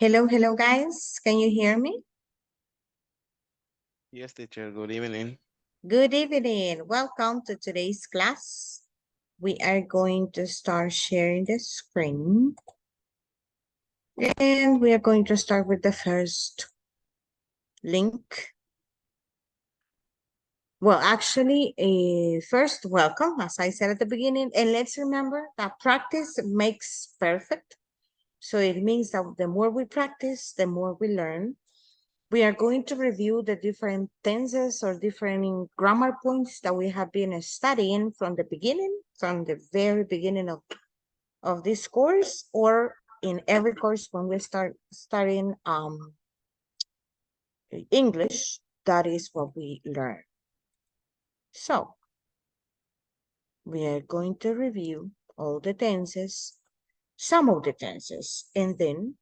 Hello, hello, guys. Can you hear me? Yes, teacher. Good evening. Good evening. Welcome to today's class. We are going to start sharing the screen. And we are going to start with the first link. Well, actually, first, welcome, as I said at the beginning. And let's remember that practice makes perfect. So it means that the more we practice, the more we learn. We are going to review the different tenses or different grammar points that we have been studying from the beginning, from the very beginning of this course, or in every course when we start studying English, that is what we learn. So we are going to review all the tenses, some of the tenses, and then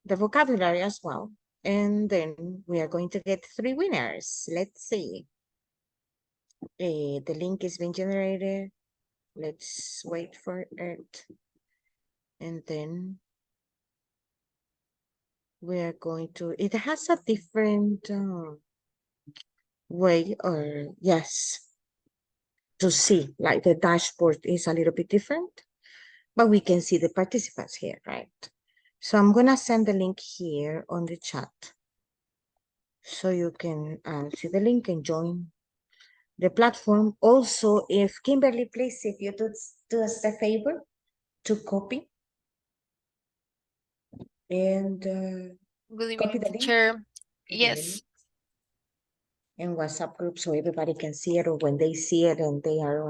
the vocabulary as well. And then we are going to get three winners. Let's see. The link is being generated. Let's wait for it. And then we are going to, it has a different way or yes, to see, like the dashboard is a little bit different, but we can see the participants here, right? So I'm gonna send the link here on the chat. So you can see the link and join the platform. Also, if Kimberly, please, if you do us a favor to copy and Good copy evening, the link teacher. in Yes, WhatsApp group so everybody can see it, or when they see it and they are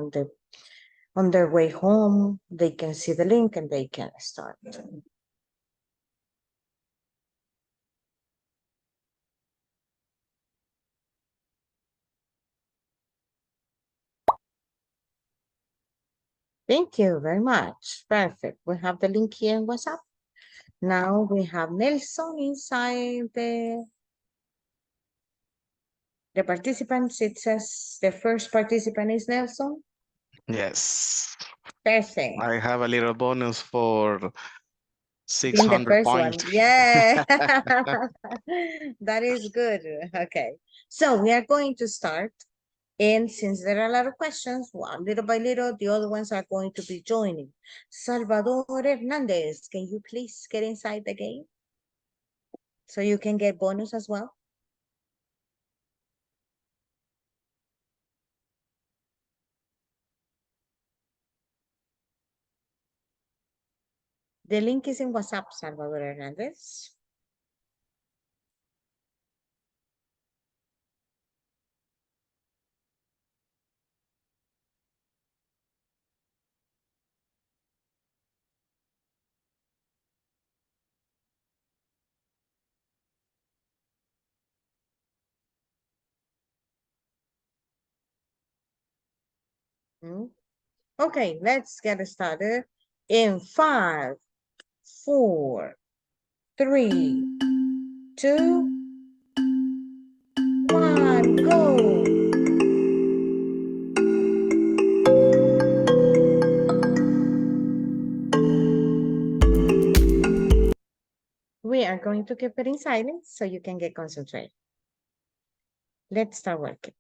on their way home, they can see the link and they can start. Thank you very much. Perfect. We have the link here in WhatsApp. Now we have Nelson inside the participants. It says the first participant is Nelson. Yes. Perfect. I have a little bonus for Being the 600 first one. points. Yeah. That is good. Okay. So we are going to start. And since there are a lot of questions, one little by little, the other ones are going to be joining. Salvador Hernandez, can you please get inside the game so you can get bonus as well? The link is in WhatsApp, Salvador Hernandez. Hmm? Okay, let's get started in 5, 4, 3, 2, 1, go. We are going to keep it in silence so you can get concentrated. Let's start working.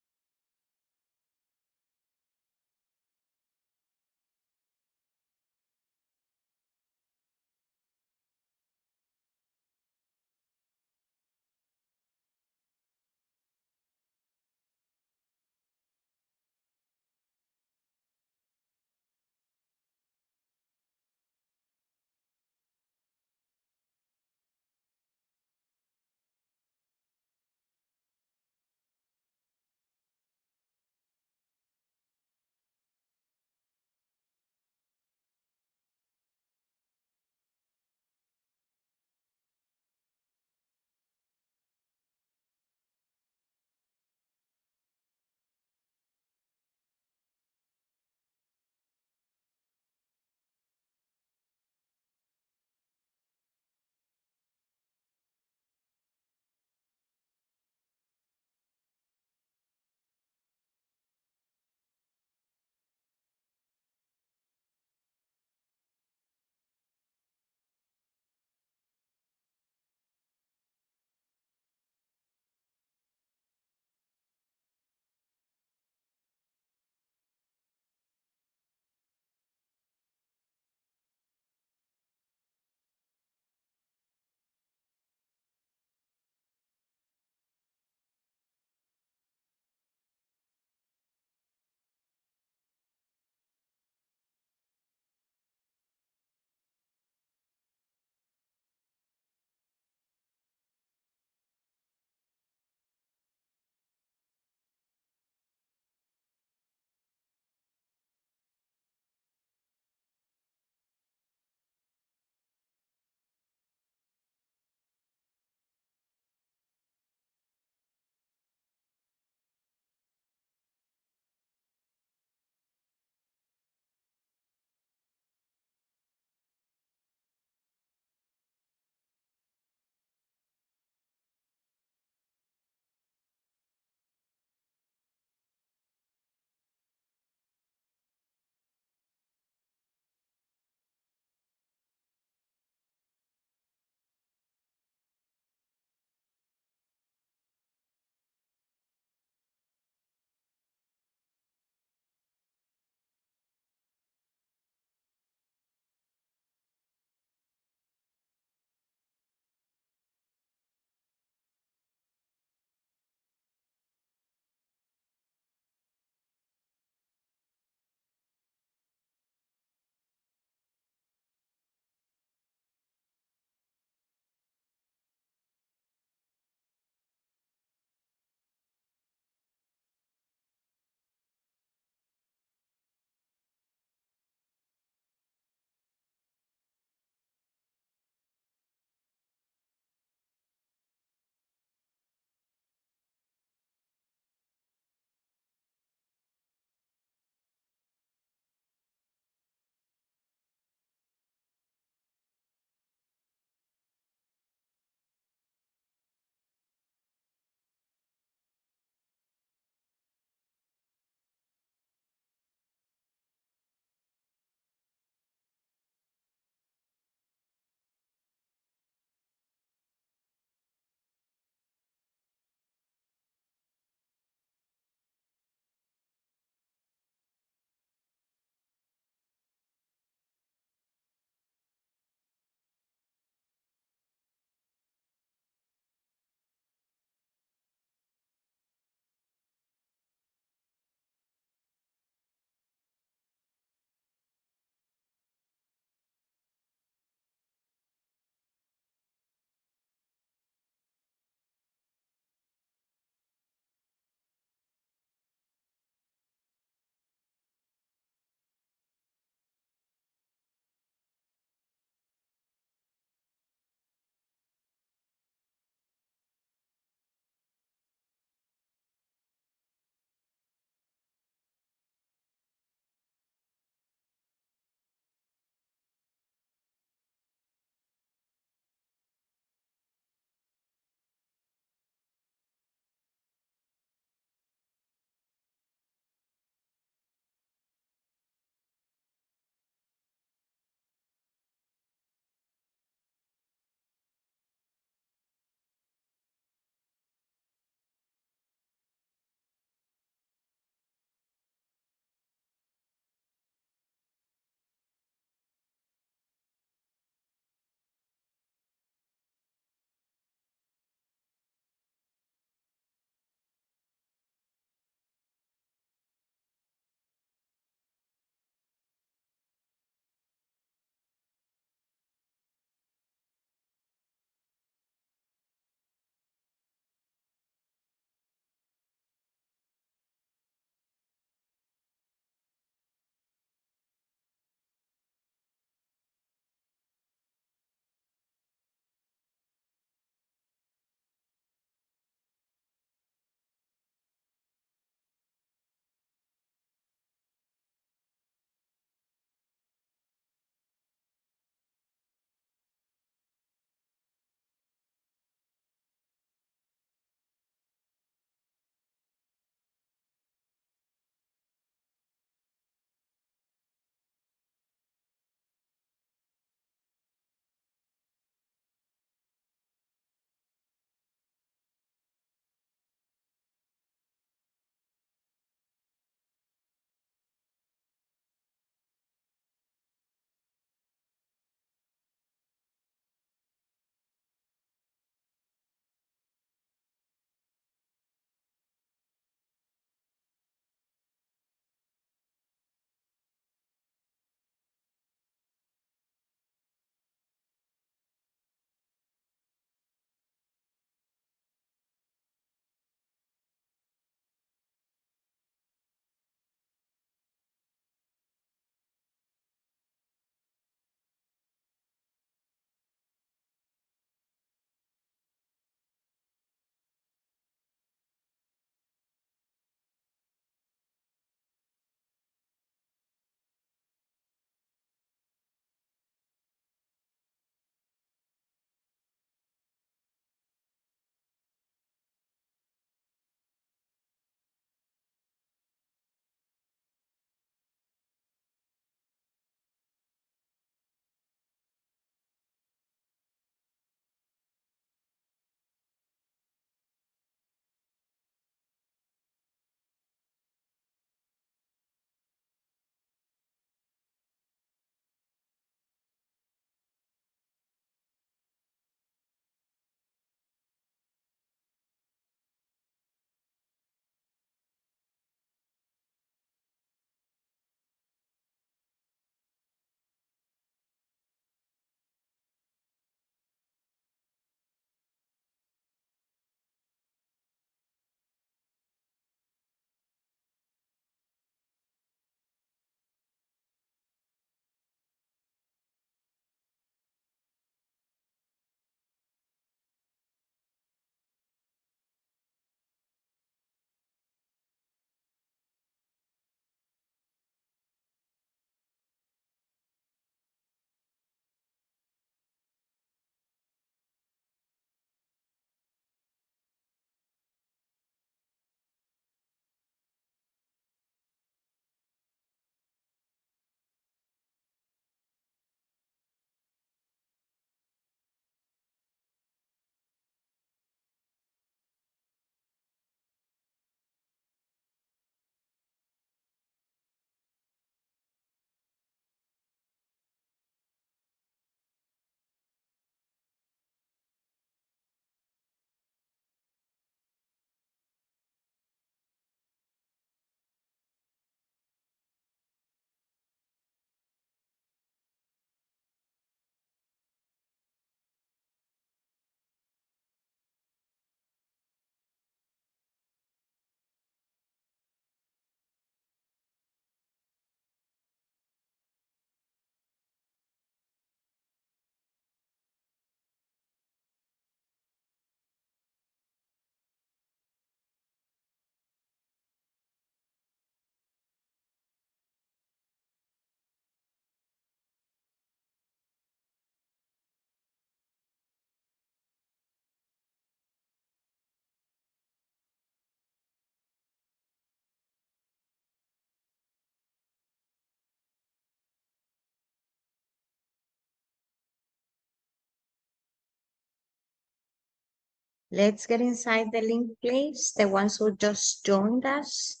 Let's get inside the link, please. The ones who just joined us,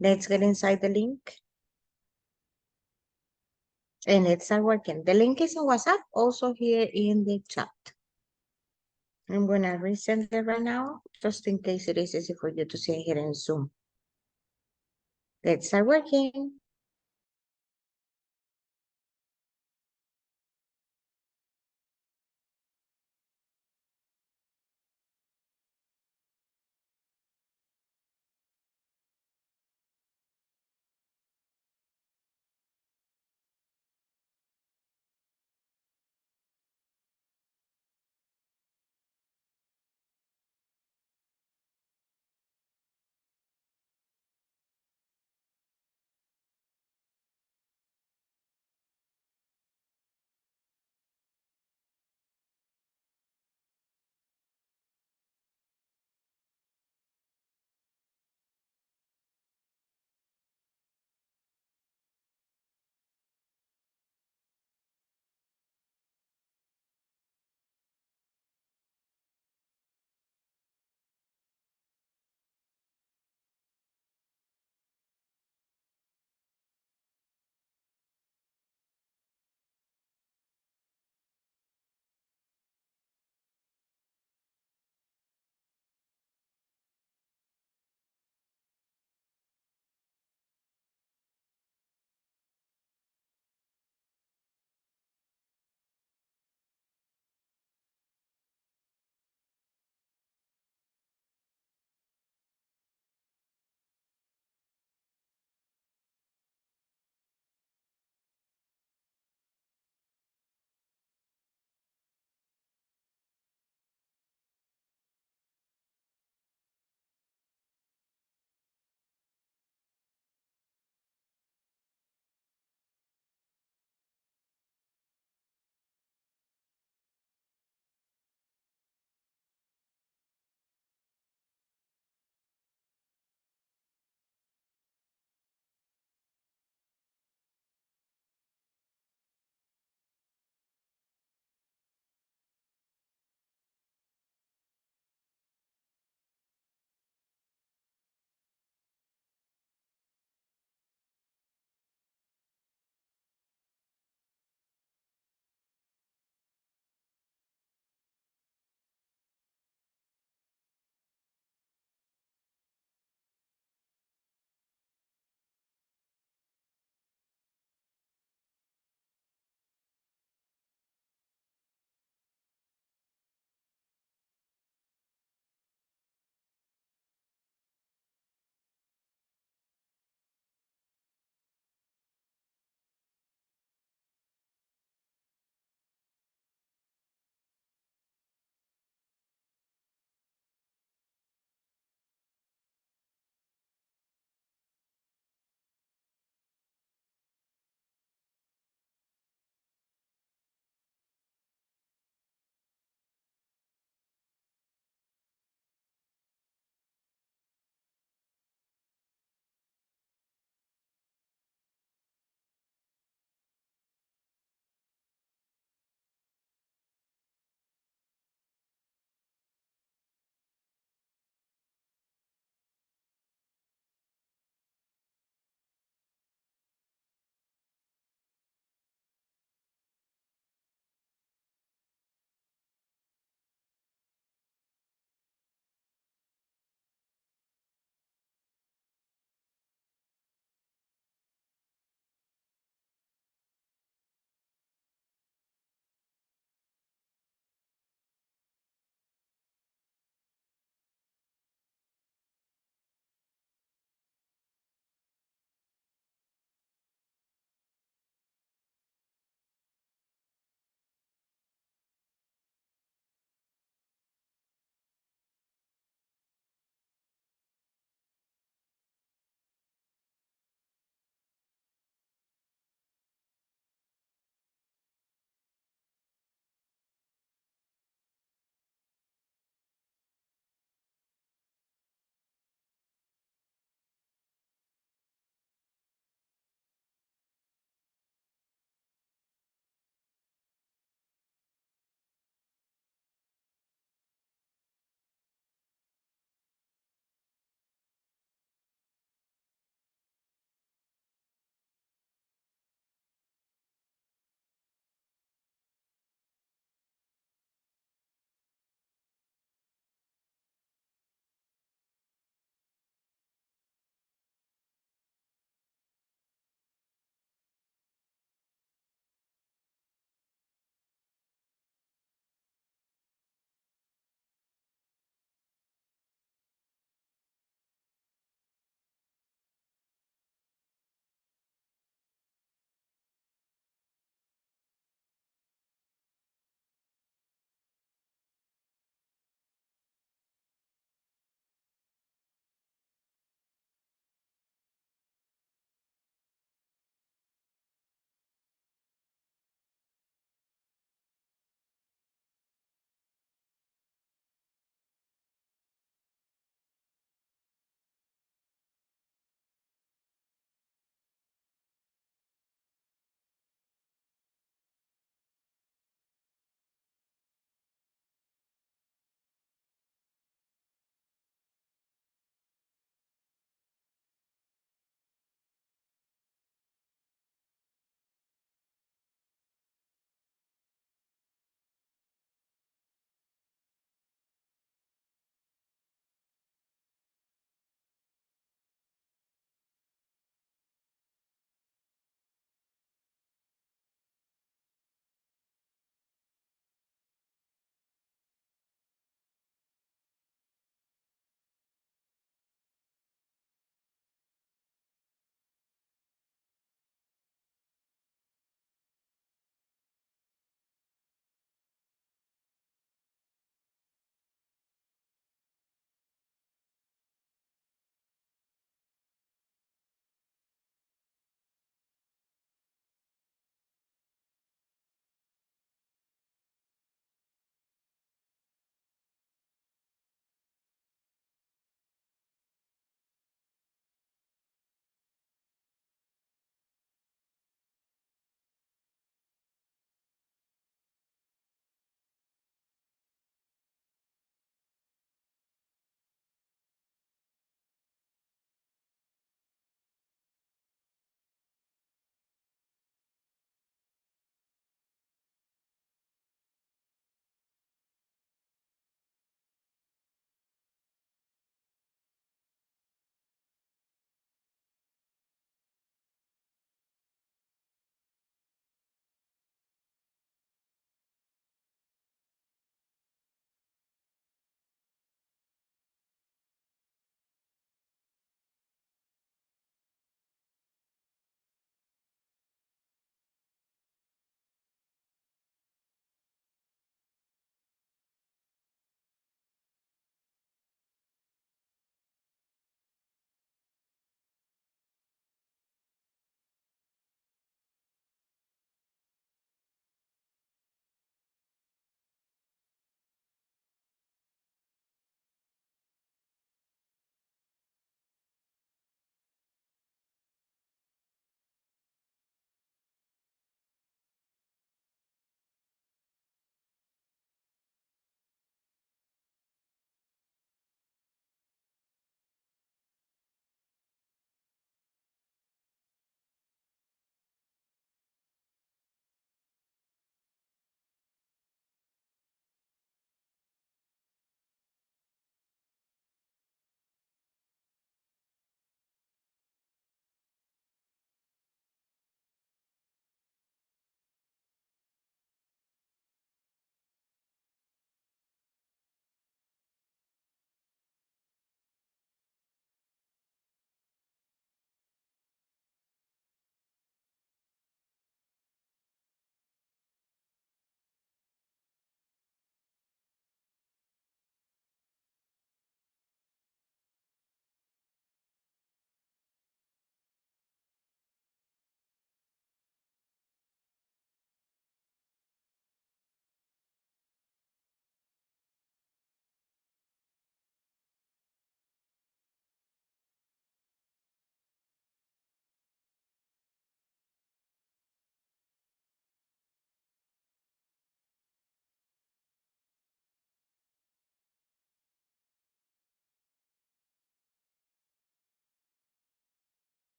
let's get inside the link. And let's start working. The link is in WhatsApp, also here in the chat. I'm gonna resend it right now, just in case it is easy for you to see here in Zoom. Let's start working.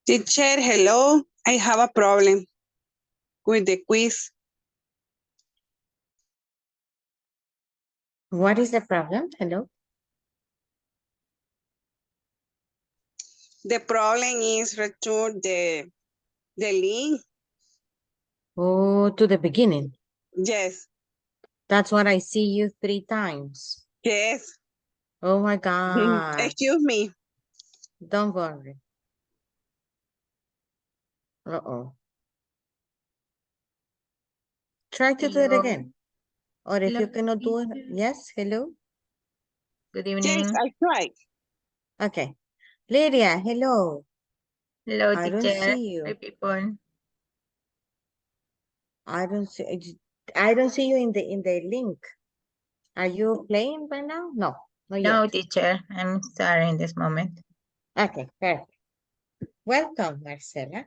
Teacher, hello. I have a problem with the quiz. What is the problem? Hello? The problem is return the link. Oh, to the beginning. Yes, That's what I see you 3 times. yes. Oh my God. Excuse me. Don't worry. Uh-oh. Try to do it Hello. again. Or if you Hello, cannot do it, teacher. yes, hello? Good Yes, evening. I tried. Okay. Lydia, hello. Hello, I don't teacher. see Hi, you. people. I don't see you in the link. Are you playing right now? No, not yet. No, teacher. I'm sorry in this moment. Okay, perfect. Welcome, Marcela.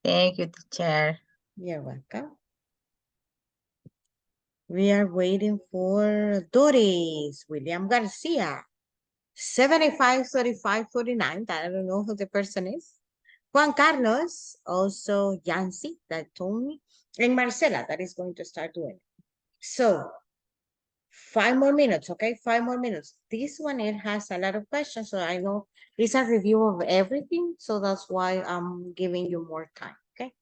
Thank you, teacher. You're welcome. We are waiting for Doris, William Garcia. 75, 35, 49. I don't know who the person is. Juan Carlos, also Yancy, that told me. And Marcela, that is going to start doing it. So 5 more minutes, okay? 5 more minutes. This one, it has a lot of questions, so I know it's a review of everything, so that's why I'm giving you more time, okay?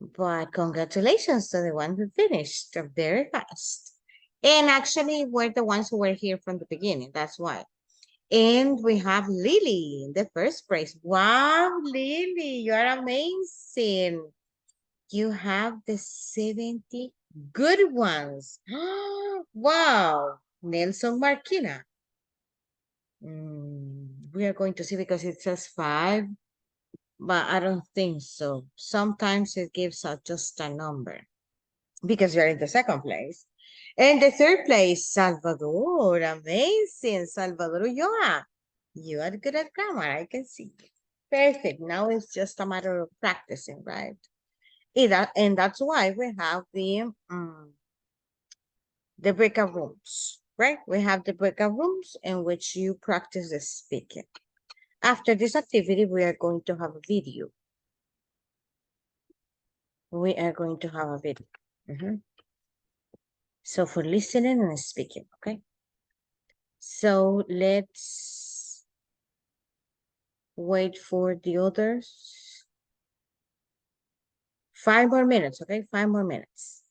But congratulations to the one who finished very fast. And actually, we're the ones who were here from the beginning, that's why. And we have Lily in the first place. Wow, Lily, you are amazing. You have the 70 good ones. Wow. Nelson Marquina. We are going to see because it says 5, but I don't think so. Sometimes it gives out just a number because you're in the second place. And the third place, Salvador. Amazing. Salvador Ulloa. You are good at grammar. I can see. Perfect. Now it's just a matter of practicing, right? And that's why we have the breakout rooms, right? We have the breakout rooms in which you practice the speaking. After this activity, we are going to have a video. We are going to have a video. So for listening and speaking, okay? So let's wait for the others. 5 more minutes, okay? 5 more minutes.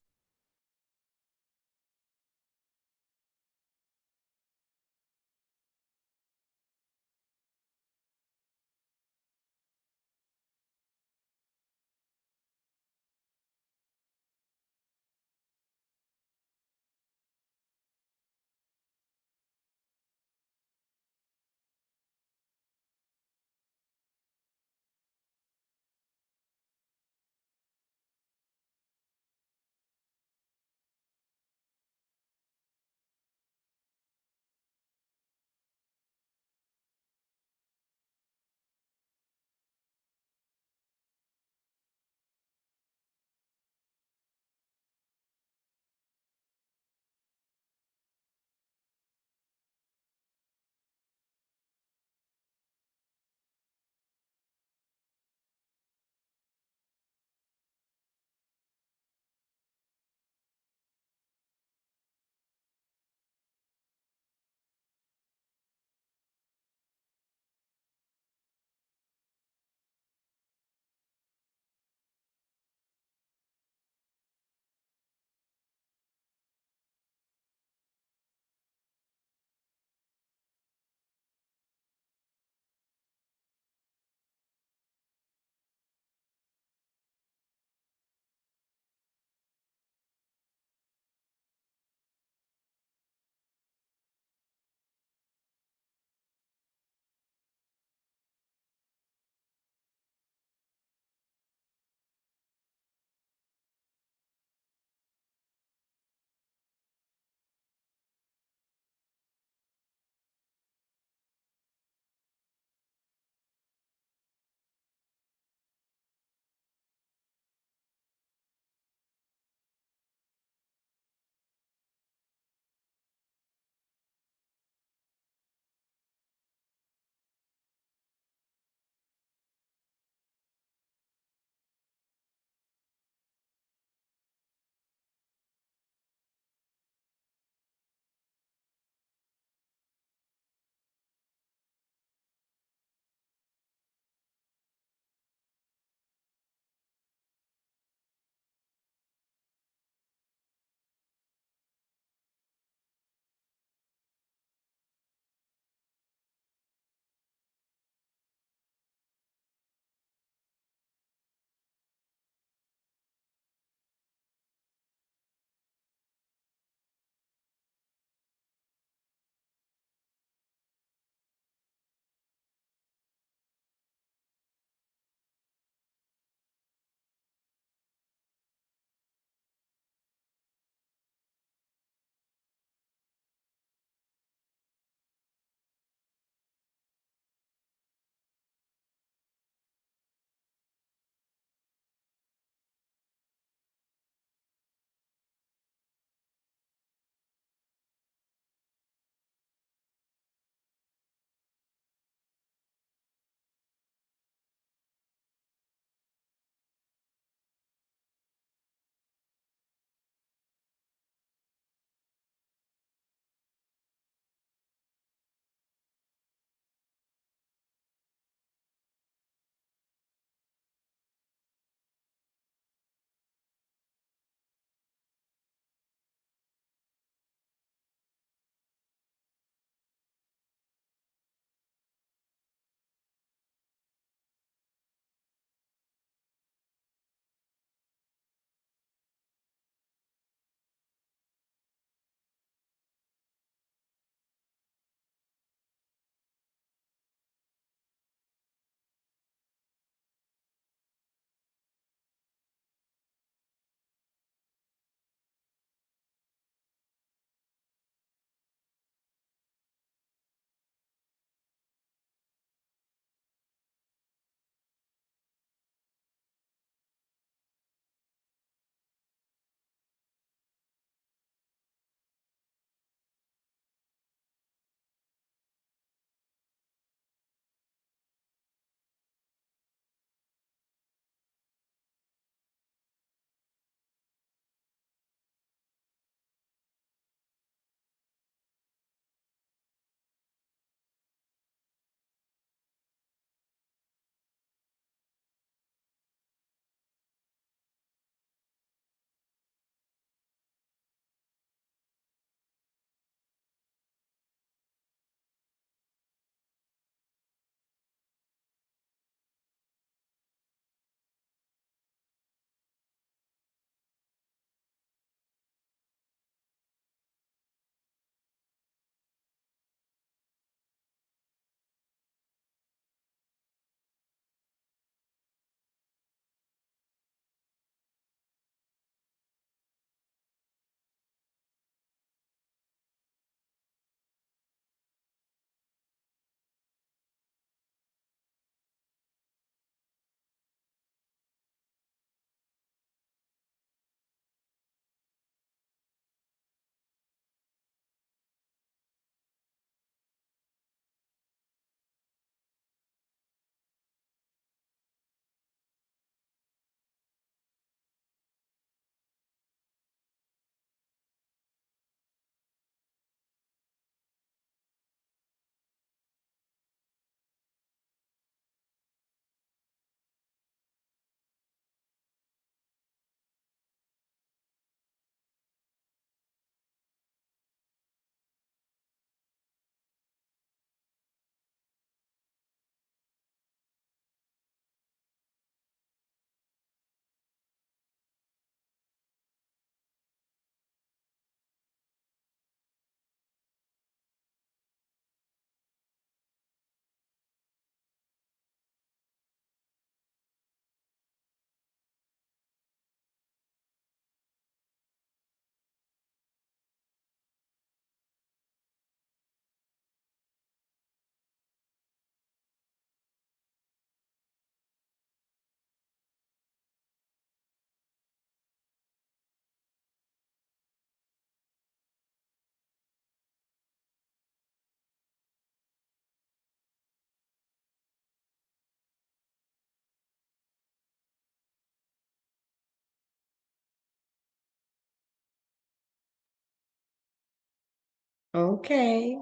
Okay.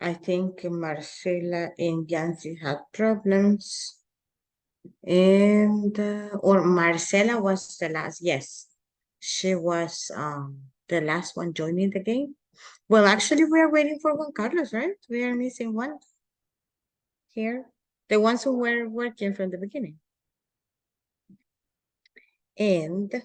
I think Marcela and Yancy had problems. And, or Marcela was the last, yes. She was the last one joining the game. Well, actually, we are waiting for Juan Carlos, right? We are missing one here. The ones who were working from the beginning. And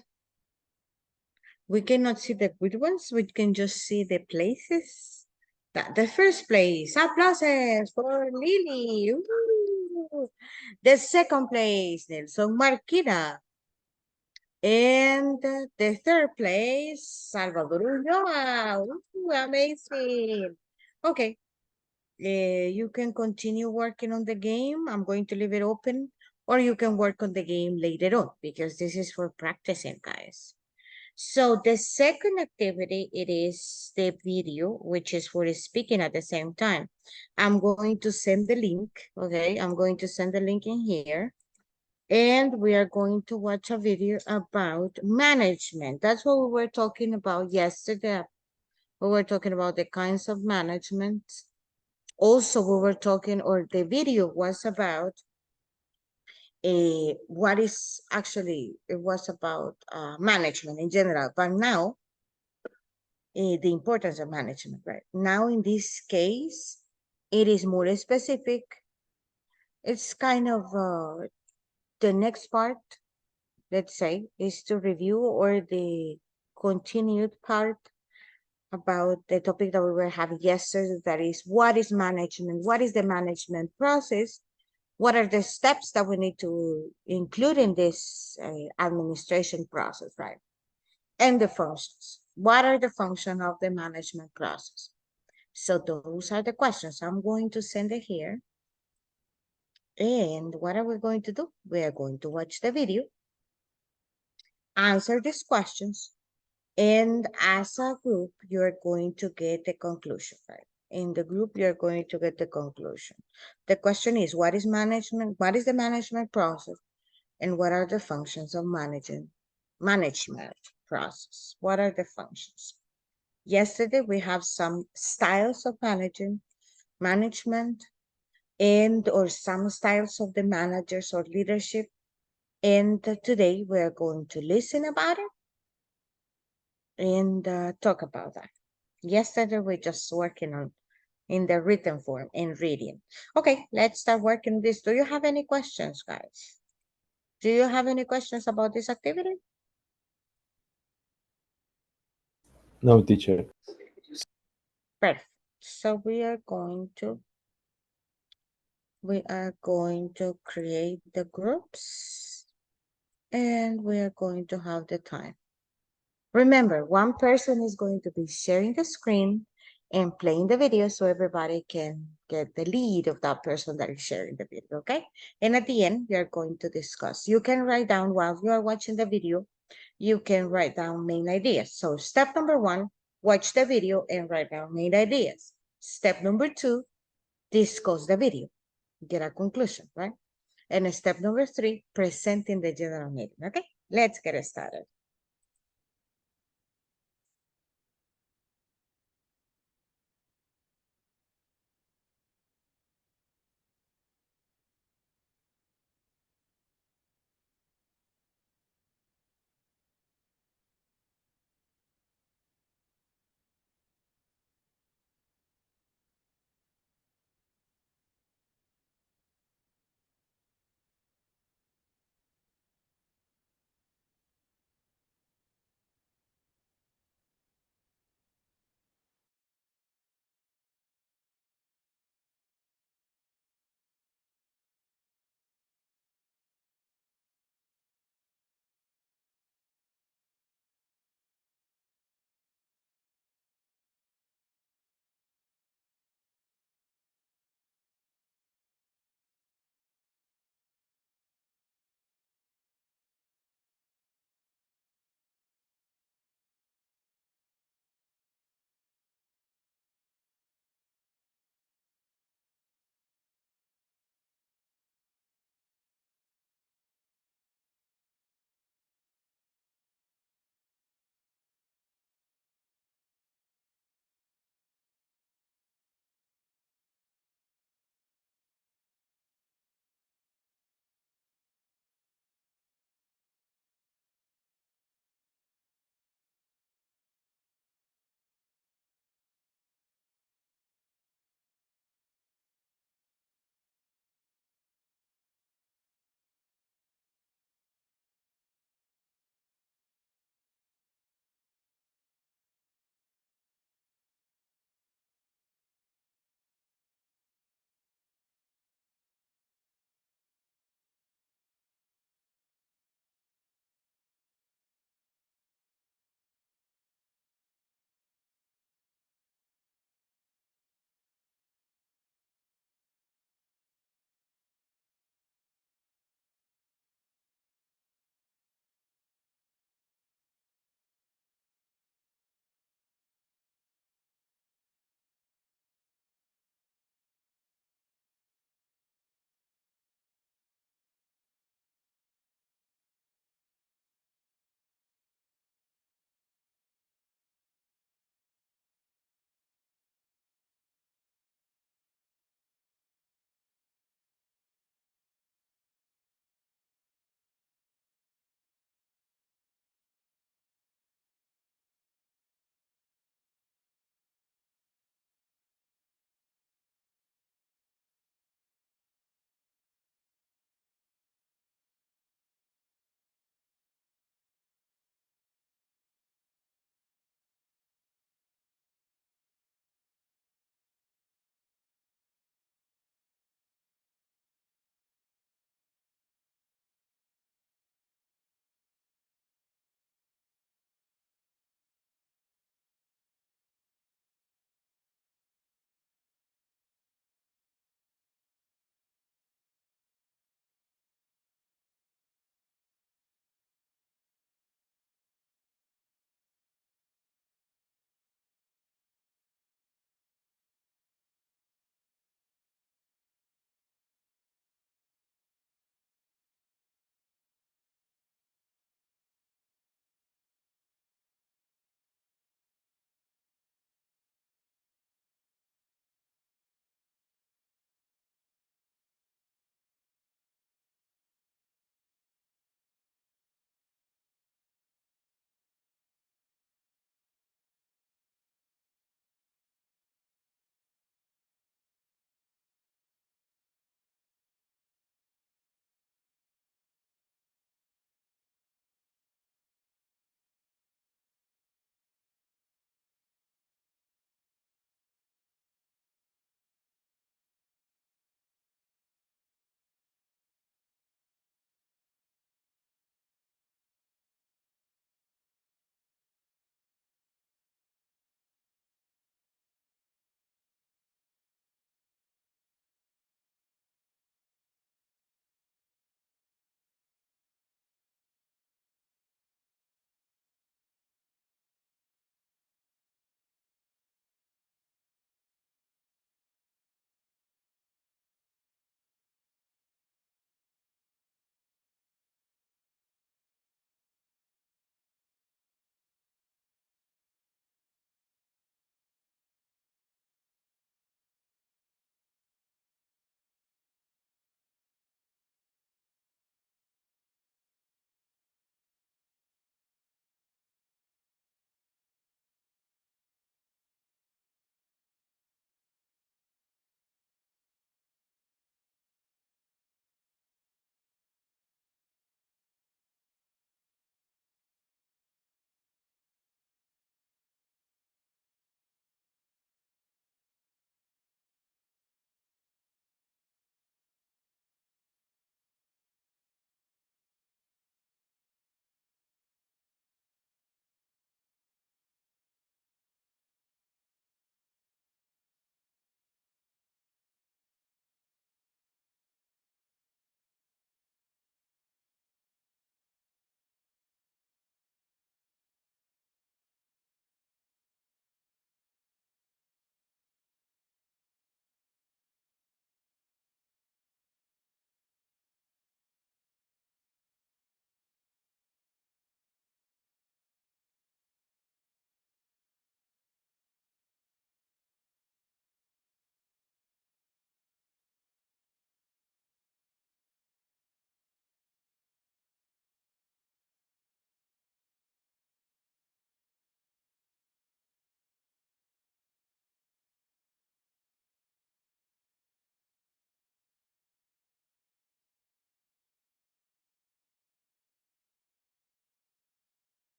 we cannot see the good ones. We can just see the places. The first place, applauses for Lily. Ooh. The second place, Nelson Marquina. And the third place, Salvador Ulloa. Ooh, amazing. Okay, you can continue working on the game. I'm going to leave it open, or you can work on the game later on because this is for practicing, guys. So the second activity, it is the video, which is for speaking at the same time. I'm going to send the link, okay? I'm going to send the link in here. And we are going to watch a video about management. That's what we were talking about yesterday. We were talking about the kinds of management. Also, we were talking, or the video was about what is actually, it was about management in general. But now, the importance of management, right? Now, in this case, it is more specific. It's kind of the next part, let's say, is to review or the continued part about the topic that we were having yesterday, that is, what is management? What is the management process? What are the steps that we need to include in this administration process, right? And the functions. What are the functions of the management process? So those are the questions. I'm going to send it here. And what are we going to do? We are going to watch the video, answer these questions, and as a group, you're going to get the conclusion, right? In the group, you're going to get the conclusion. The question is, what is management? What is the management process? And what are the functions of management process? What are the functions? Yesterday, we have some styles of management, and or some styles of the managers or leadership. And today, we're going to listen about it and talk about that. Yesterday, we just working on in the written form and reading. Okay, let's start working this. Do you have any questions, guys? Do you have any questions about this activity? No, teacher. Perfect. So we are going to create the groups, and we are going to have the time. Remember, one person is going to be sharing the screen and playing the video so everybody can get the lead of that person that is sharing the video, okay? And at the end, we are going to discuss. You can write down while you are watching the video, you can write down main ideas. So step number 1, watch the video and write down main ideas. Step number 2, discuss the video, get a conclusion, right? And step number 3, presenting the general meeting, okay? Let's get started.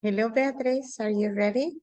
Hello, Beatriz, are you ready?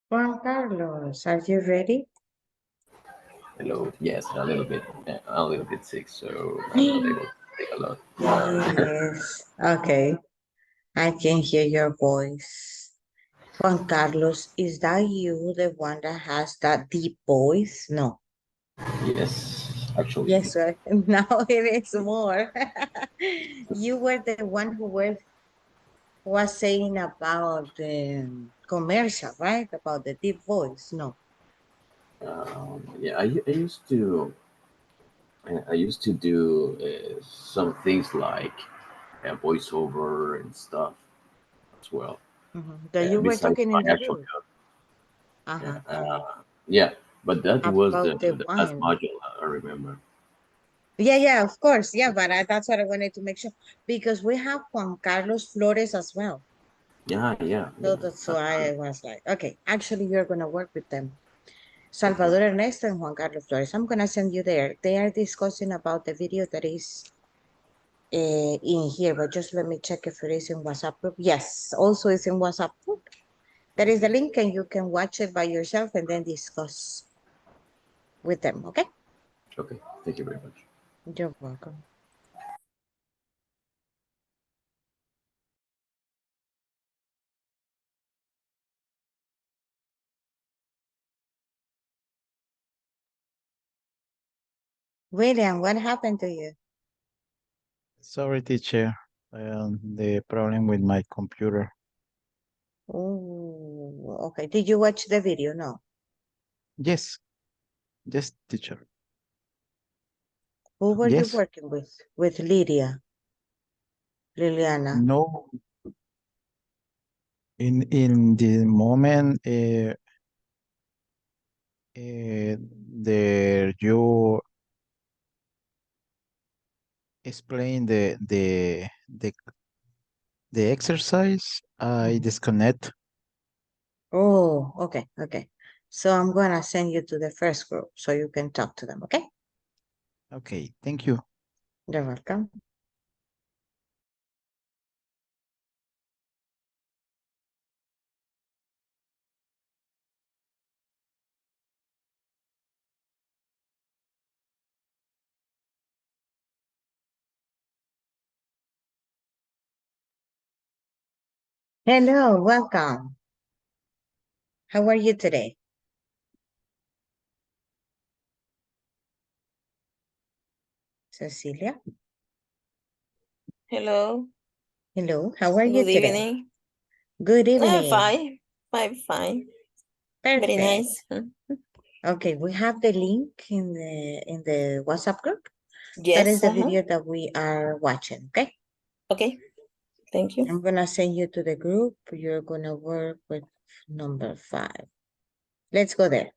Juan Carlos, are you ready? Hello. Yes, a little bit sick, so I'm not able to take a lot. Yes. Okay. I can hear your voice. Juan Carlos, is that you, the one that has that deep voice? No. Yes, actually. Yes, right. Now it is more. You were the one was saying about the commercial, right? About the deep voice. No. Yeah, I used to do some things like voiceover and stuff as well. So you were Besides talking in my the actual group. job. Uh-huh. Yeah, but that was About the the last wine. module I remember. Yeah, of course. Yeah, but that's what I wanted to make sure because we have Juan Carlos Flores as well. Yeah. So that's why I was like, okay, actually, you're going to work with them. Salvador Ernesto and Juan Carlos Flores. I'm going to send you there. They are discussing about the video that is in here, but just let me check if it is in WhatsApp group. Yes, also it's in WhatsApp group. That is the link and you can watch it by yourself and then discuss with them, okay? Okay, thank you very much. You're welcome. William, what happened to you? Sorry, teacher. The problem with my computer. Oh, okay. Did you watch the video? No. Yes, yes, teacher. Who were you Yes. working with? With Lydia, Liliana. No. In the moment, there you explain the exercise, I disconnect. Oh, okay. So I'm gonna send you to the first group so you can talk to them, okay? Okay, thank you. You're welcome. Hello, welcome. How are you today? Cecilia? Hello. Hello, how are you Good today? evening. Good I'm evening. fine. I'm fine. Very Perfect. nice. Okay, we have the link in the WhatsApp group. That Yes. is the video that we are watching, okay? Okay. Thank you. I'm gonna send you to the group. You're gonna work with number 5. Let's go there.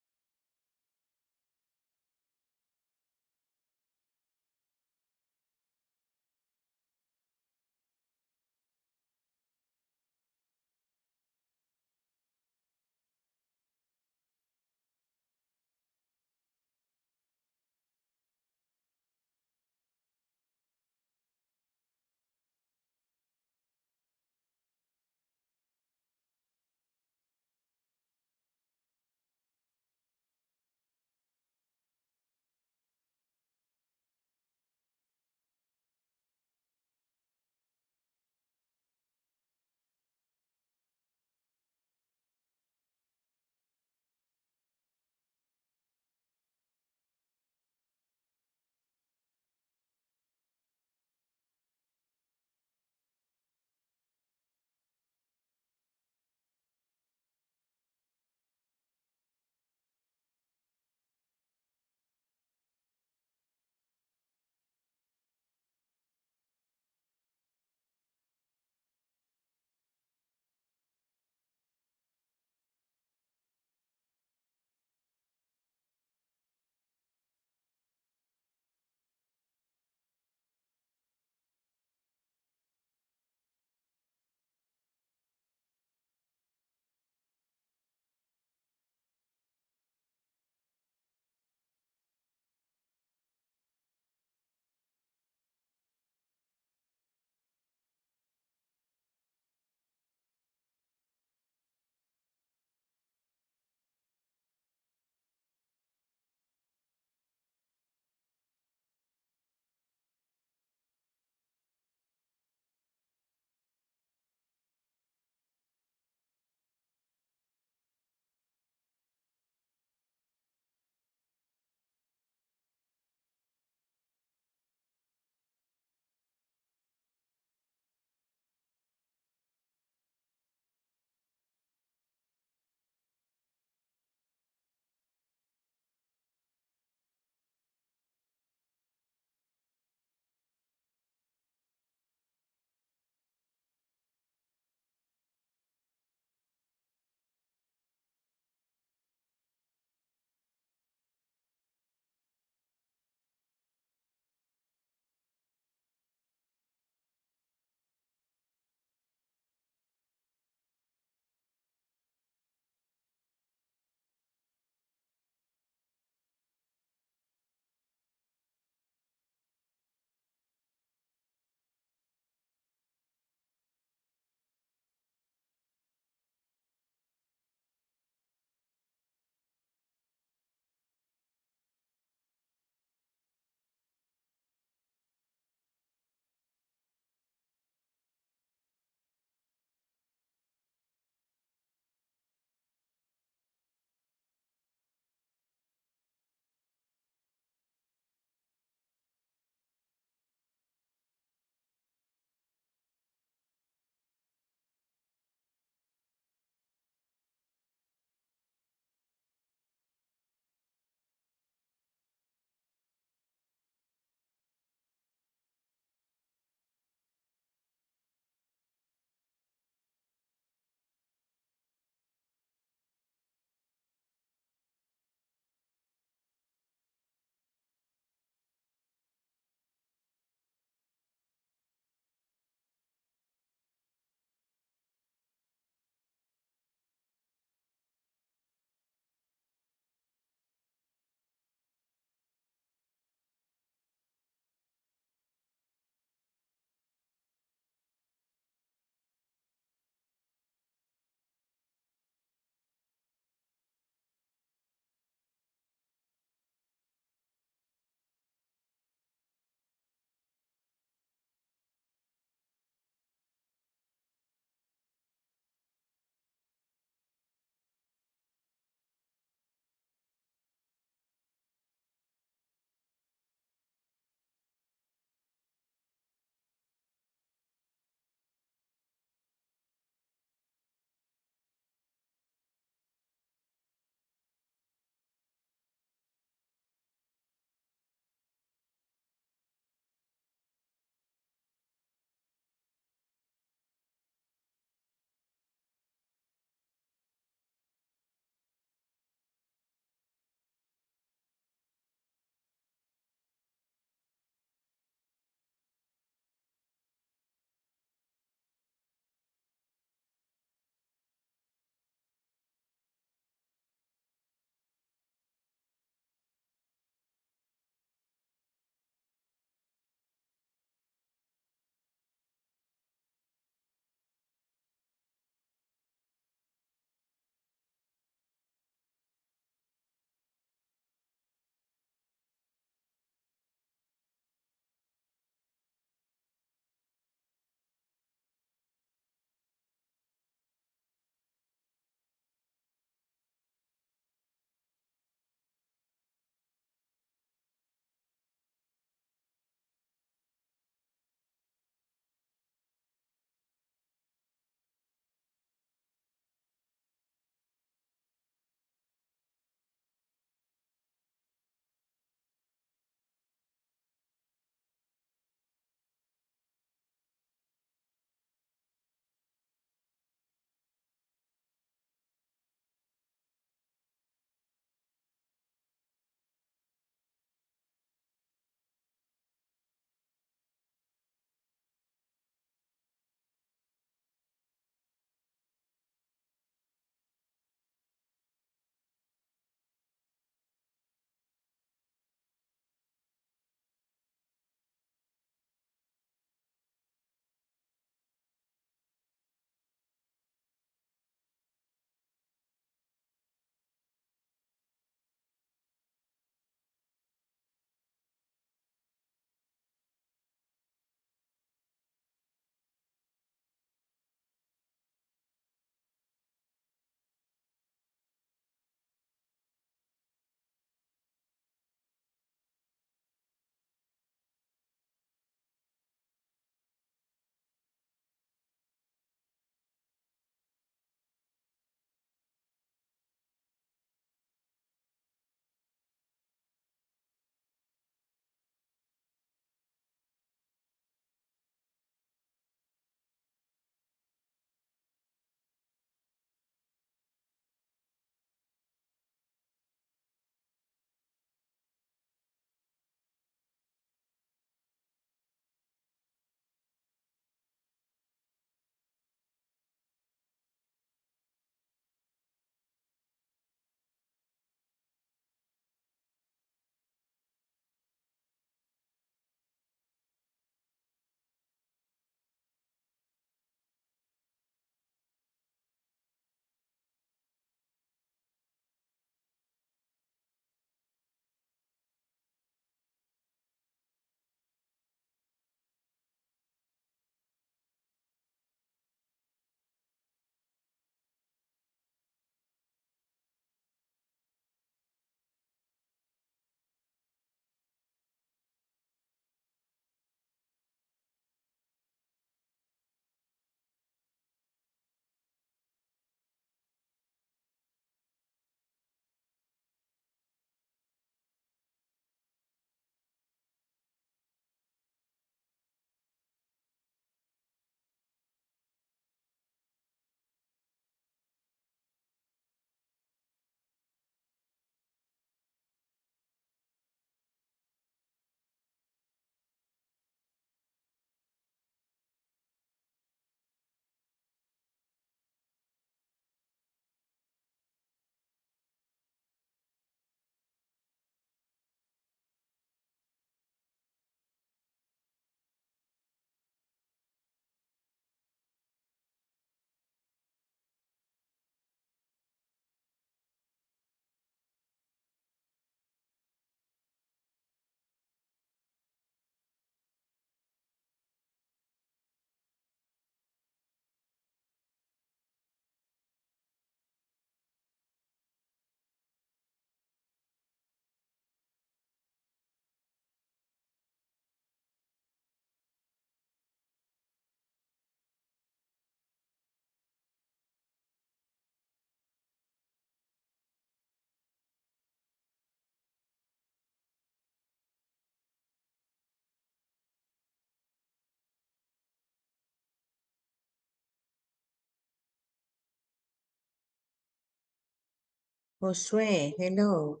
Josue, hello.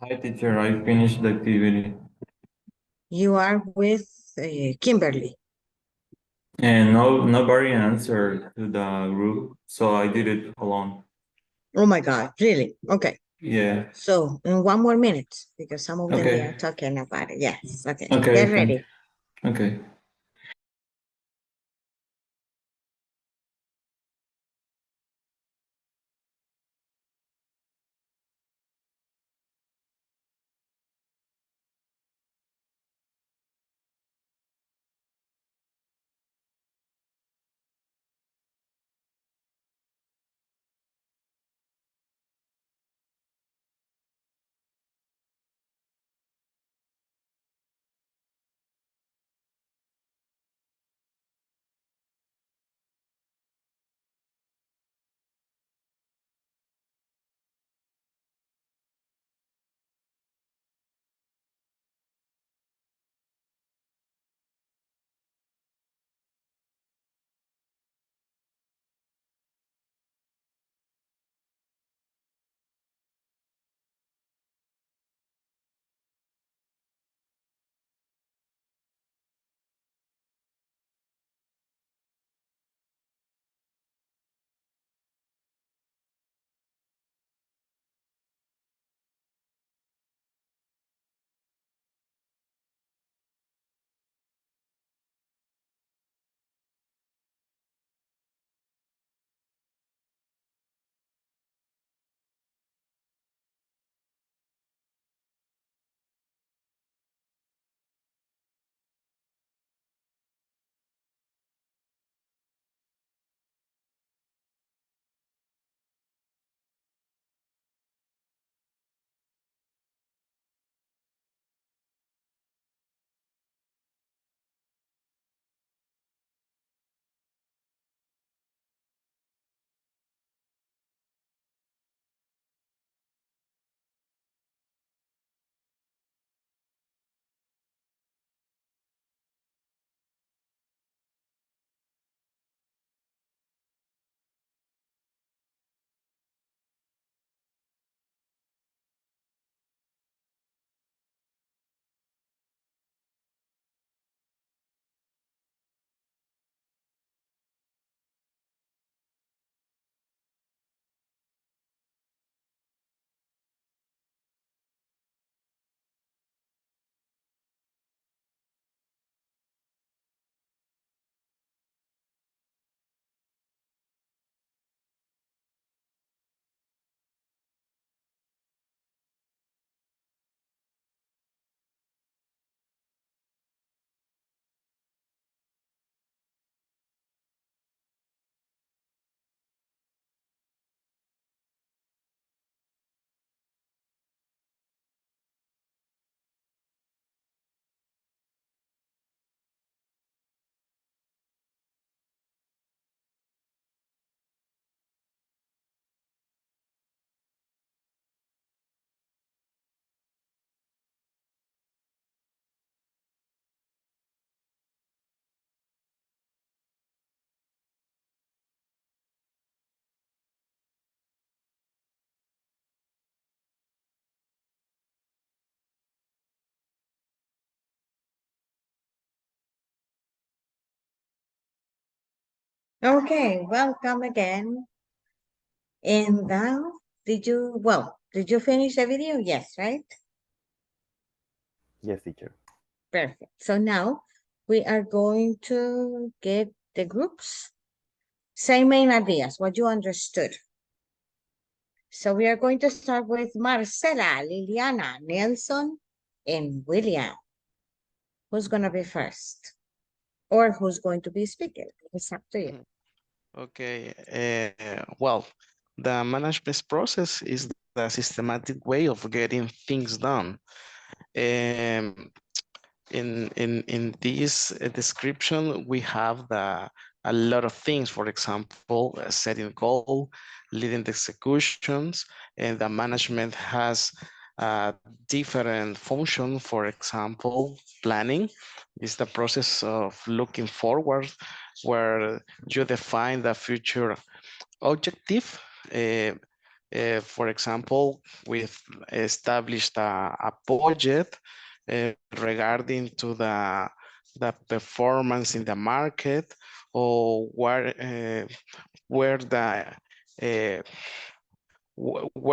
Hi, teacher. I finished the activity. You are with Kimberly. And nobody answered to the group, so I did it alone. Oh my God, really? Okay. Yeah. So in 1 more minute, because some of them they are Okay. talking about it. Yes. Okay. Okay. Get Thank ready. you. Okay. Okay, welcome again. And now, did you finish the video? Yes, right? Yes, teacher. Perfect. So now we are going to get the groups. Same main ideas, what you understood. So we are going to start with Marcela, Liliana, Nelson, and William. Who's going to be first? Or who's going to be speaking? It's up to you. Okay, well, the management process is the systematic way of getting things done. In this description, we have a lot of things. For example, setting goal, leading the executions, and the management has different function. For example, planning is the process of looking forward, where you define the future objective. For example, we've established a budget regarding to the performance in the market, or where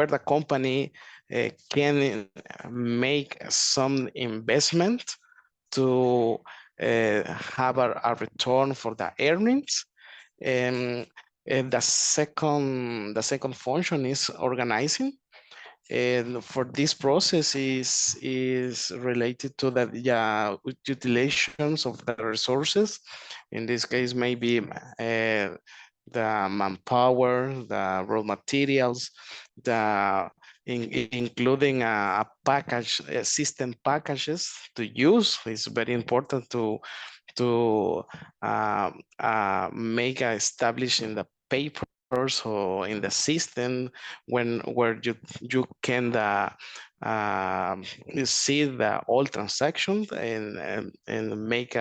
the company can make some investment to have a return for the earnings. And the second function is organizing. And for this process is related to the utilizations of the resources. In this case, maybe the manpower, the raw materials, including a package, system packages to use. It's very important to make a establish in the papers or in the system where you can see the all transactions and make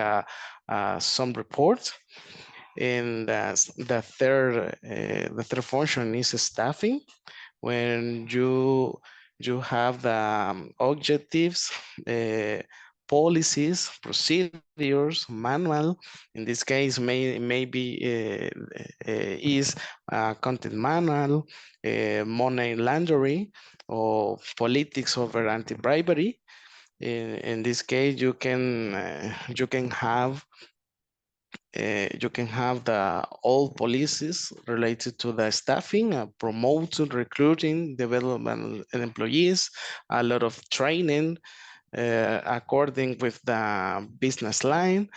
some reports. And the third function is staffing. When you have the objectives, policies, procedures, manual. In this case, maybe is content manual, money laundering, or politics over anti-bribery. In this case, you can have the all policies related to the staffing, promoting, recruiting, development, and employees, a lot of training according with the business line.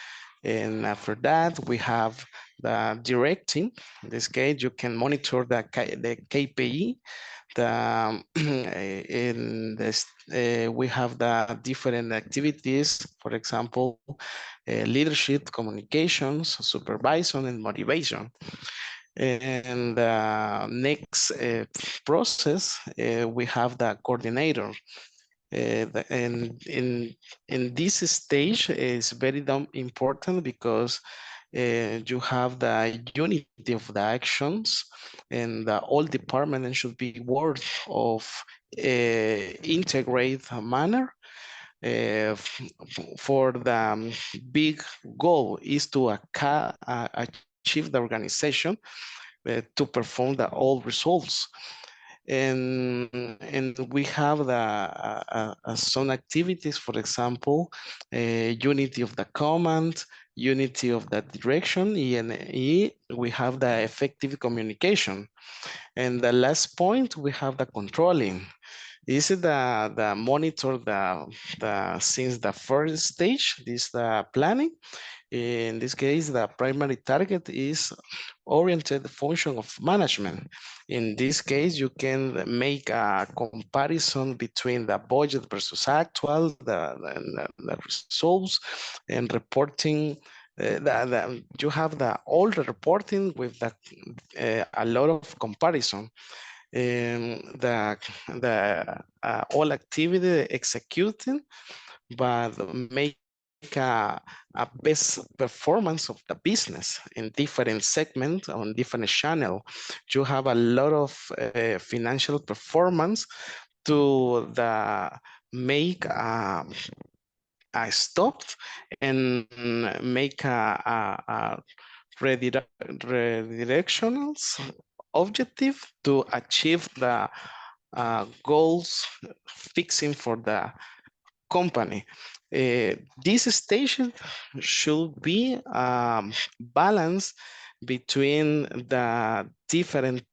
And after that, we have the directing. In this case, you can monitor the KPI. In this, we have the different activities, for example, leadership, communications, supervision, and motivation. And next process, we have the coordinator. And in this stage is very important because you have the unity of the actions, and all departments should be work of integrate manner. For the big goal is to achieve the organization to perform the all results. And we have some activities, for example, unity of the command, unity of the direction, and we have the effective communication. And the last point, we have the controlling. This is the monitor since the first stage, this the planning. In this case, the primary target is oriented function of management. In this case, you can make a comparison between the budget versus actual, the results, and reporting. You have all the reporting with a lot of comparison. The all activity executing, but make a best performance of the business in different segments on different channel. You have a lot of financial performance to make a stop and make a redirectional objective to achieve the goals fixing for the company. This station should be balanced between the different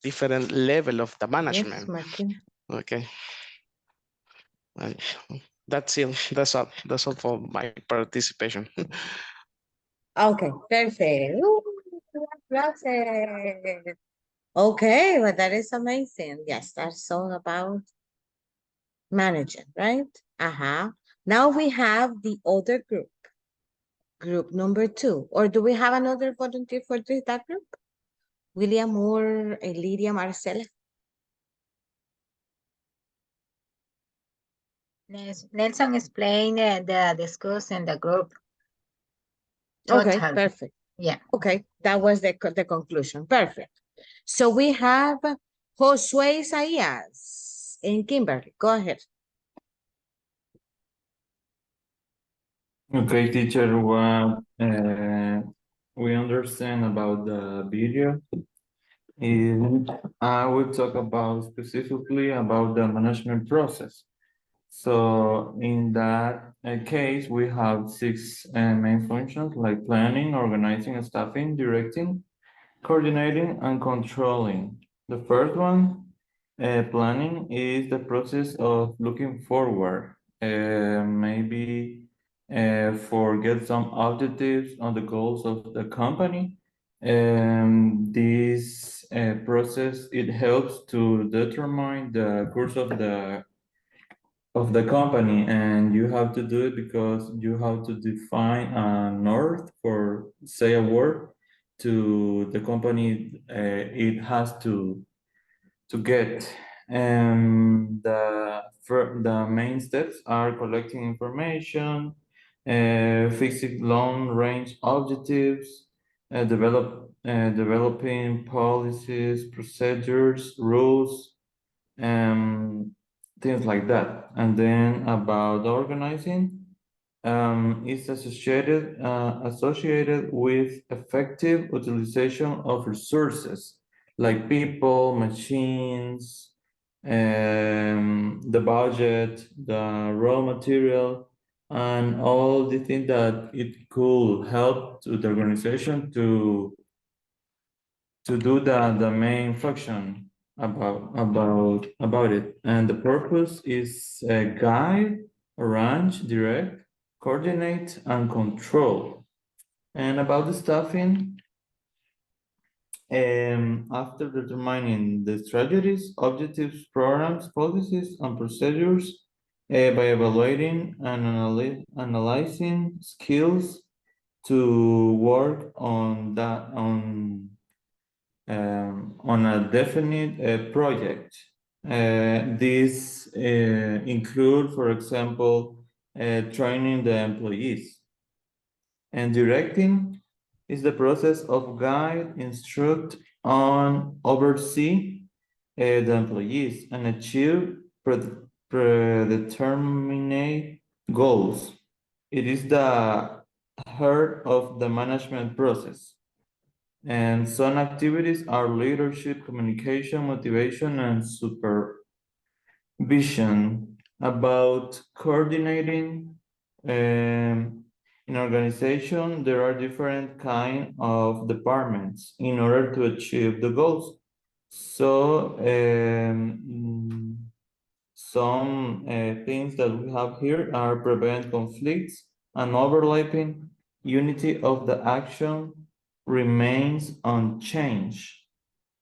different level of the Yes, management. Martin. Okay. And that's it. That's all. That's all for my participation. Okay, perfect. Ooh, applauses. Okay, well, that is amazing. Yes, that's all about managing, right? Now we have the other group, group number 2. Or do we have another volunteer for that group? William or Lydia Marcela? Nelson explained the discuss in the group. Okay, Total. perfect. Yeah. Okay, that was the conclusion. Perfect. So we have Josue Isaías and Kimberly. Go ahead. Okay, teacher, what we understand about the video is I will talk about specifically about the management process. So in that case, we have six main functions like planning, organizing, staffing, directing, coordinating, and controlling. The first one, planning, is the process of looking forward, maybe forget some objectives on the goals of the company. This process, it helps to determine the course of the company, and you have to do it because you have to define a north for say a word to the company it has to get. And the main steps are collecting information, fixing long range objectives, developing policies, procedures, rules, things like that. And then about organizing, is associated with effective utilization of resources like people, machines, the budget, the raw material, and all the things that it could help to the organization to do the main function about it. And the purpose is guide, arrange, direct, coordinate, and control. And about the staffing, after determining the strategies, objectives, programs, policies, and procedures, by evaluating and analyzing skills to work on a definite project. These include, for example, training the employees. And directing is the process of guide, instruct, on oversee the employees and achieve predetermined goals. It is the heart of the management process. And some activities are leadership, communication, motivation, and supervision. About coordinating, in organization, there are different kind of departments in order to achieve the goals. So some things that we have here are prevent conflicts and overlapping. Unity of the action remains unchanged.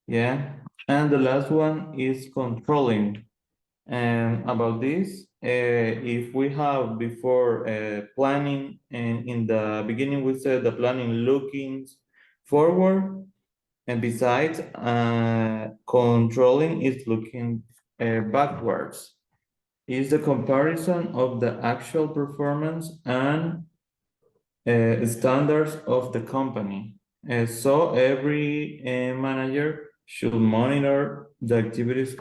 Yeah. And the last one is controlling. And about this, if we have before planning, and in the beginning we said the planning looking forward, and besides, controlling is looking backwards. Is the comparison of the actual performance and standards of the company. So every manager should monitor the activities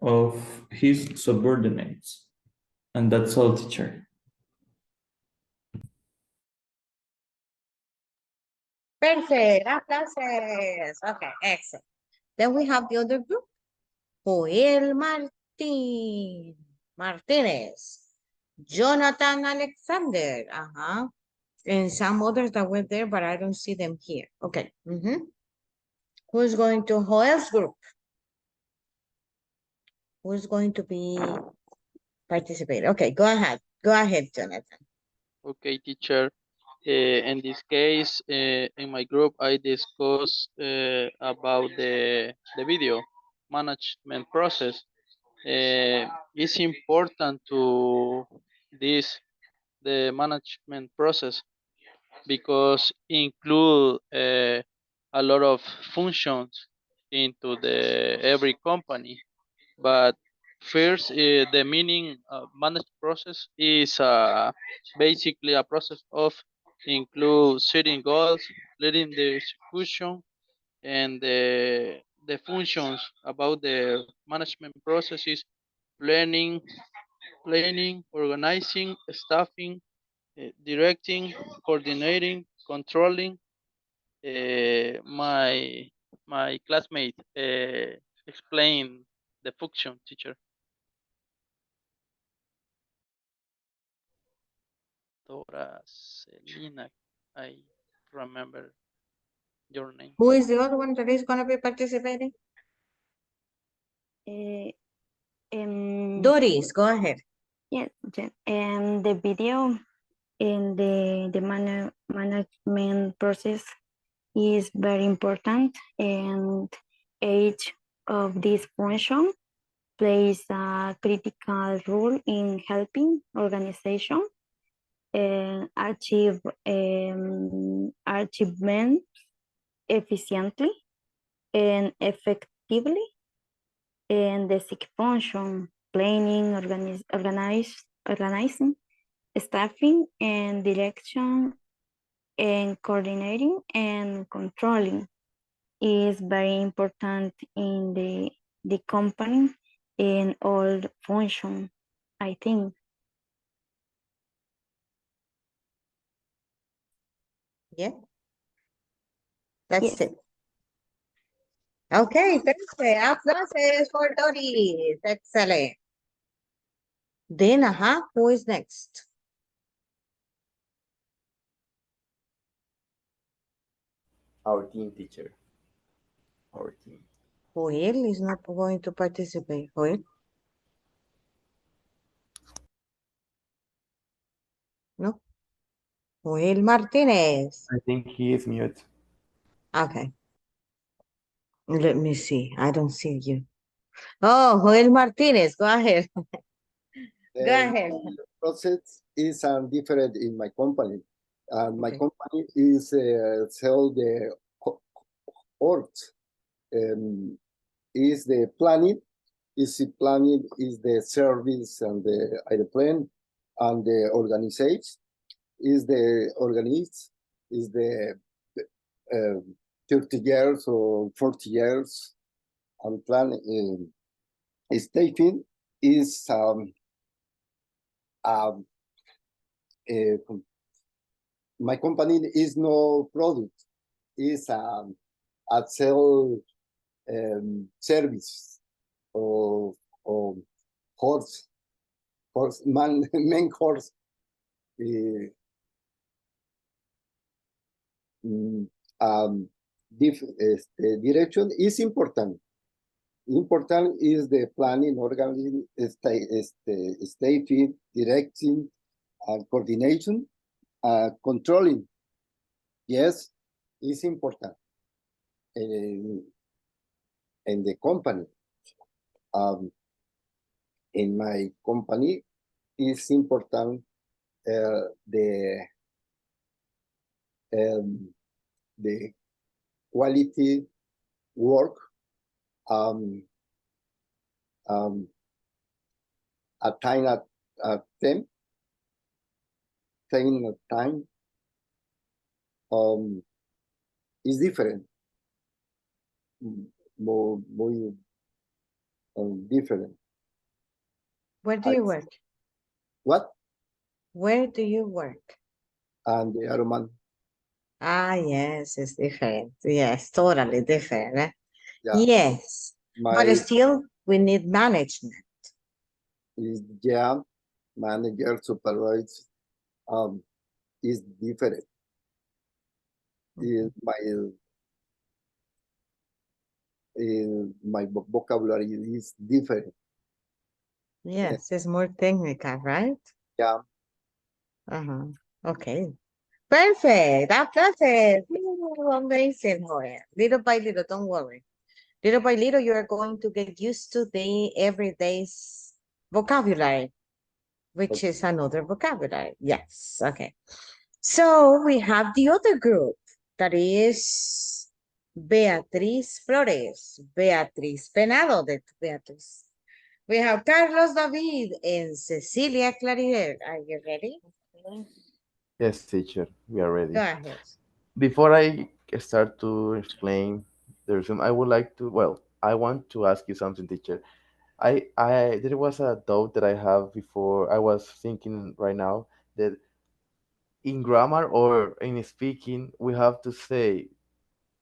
of his subordinates. And that's all, teacher. Perfect. Applauses. Okay, excellent. Then we have the other group. Joel Martinez, Jonathan Alexander, and some others that were there, but I don't see them here. Okay. Who's going to Joel's group? Who's going to be participating? Okay, go ahead. Go ahead, Jonathan. Okay, teacher. In this case, in my group, I discuss about the video management process. It's important to this the management process because include a lot of functions into the every company. But first, the meaning of managed process is basically a process of include setting goals, leading the execution, and the functions about the management processes, planning, organizing, staffing, directing, coordinating, controlling. My classmate explained the function, teacher. Dora Selina, I remember your name. Who is the other one that is going to be participating? Doris, go ahead. Yes, and the video in the management process is very important, and each of these functions plays a critical role in helping organization achieve achievement efficiently and effectively. And the sick function, planning, organizing, staffing, and direction, and coordinating and controlling is very important in the company in all function, I think. Yeah. That's Yes. it. Okay, perfect. Applauses for Doris. Excellent. Then, who is next? Our team teacher. Our team. Joel is not going to participate. Joel? No? Joel Martinez. I think he is mute. Okay. Let me see. I don't see you. Oh, Joel Martinez. Go ahead. Go ahead. The process is different in my company. And my Okay. company is sell the orgs. Is the planning, is the service and the airplane, and the organization is the 30 years or 40 years, and plan staffing is my company is no product, is a sell service or horse main horse. Direction is important. Important is the planning, organizing, staffing, directing, coordination, controlling. Yes, is important in the company. In my company, is important the quality work, a time at them, time is different, more different. Where do you work? What? Where do you work? And the other man. Yes, it's different. Yes, totally different. Yeah. Yes, but My still we need management. is manager, supervisor, is different. Is my vocabulary is different. Yes, it's more technical, right? Yeah. Okay. Perfect. Applauses. Ooh, amazing, Joel. Little by little, don't worry. Little by little, you are going to get used to the everyday's vocabulary, which is another vocabulary. Yes. Okay. So we have the other group that is Beatriz Flores, Beatriz Penado de Beatriz. We have Carlos David and Cecilia Clarider. Are you ready? Yes, teacher, we are ready. Go ahead. Before I start to explain the resume. I would like to, well, I want to ask you something, teacher. There was a doubt that I have before. I was thinking right now that in grammar or in speaking, we have to say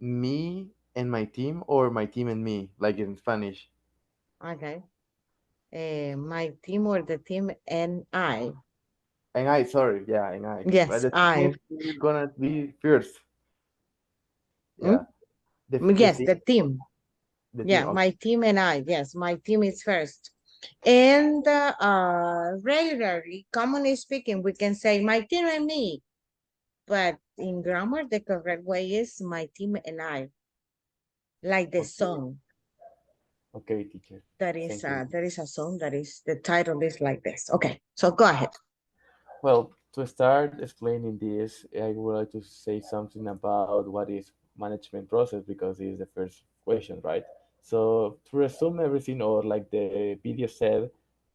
me and my team or my team and me, like in Spanish. Okay. My team or the team and I. And I, sorry, yeah, and I. But Yes, the thing I. is, we're gonna be first. Hmm? Yeah, the Yes, team, the team. the team. Yeah, Okay, my team and I. Yes, my team is first. And regularly, commonly speaking, we can say my team and me. But in grammar, the correct way is my team and I, like the okay, song. okay, teacher. That is Thank you. there is a song that is the title is like this. Okay, so go ahead. Well, to start explaining this, I would like to say something about what is management process because it is the first question, right? So to resume everything, or like the video said,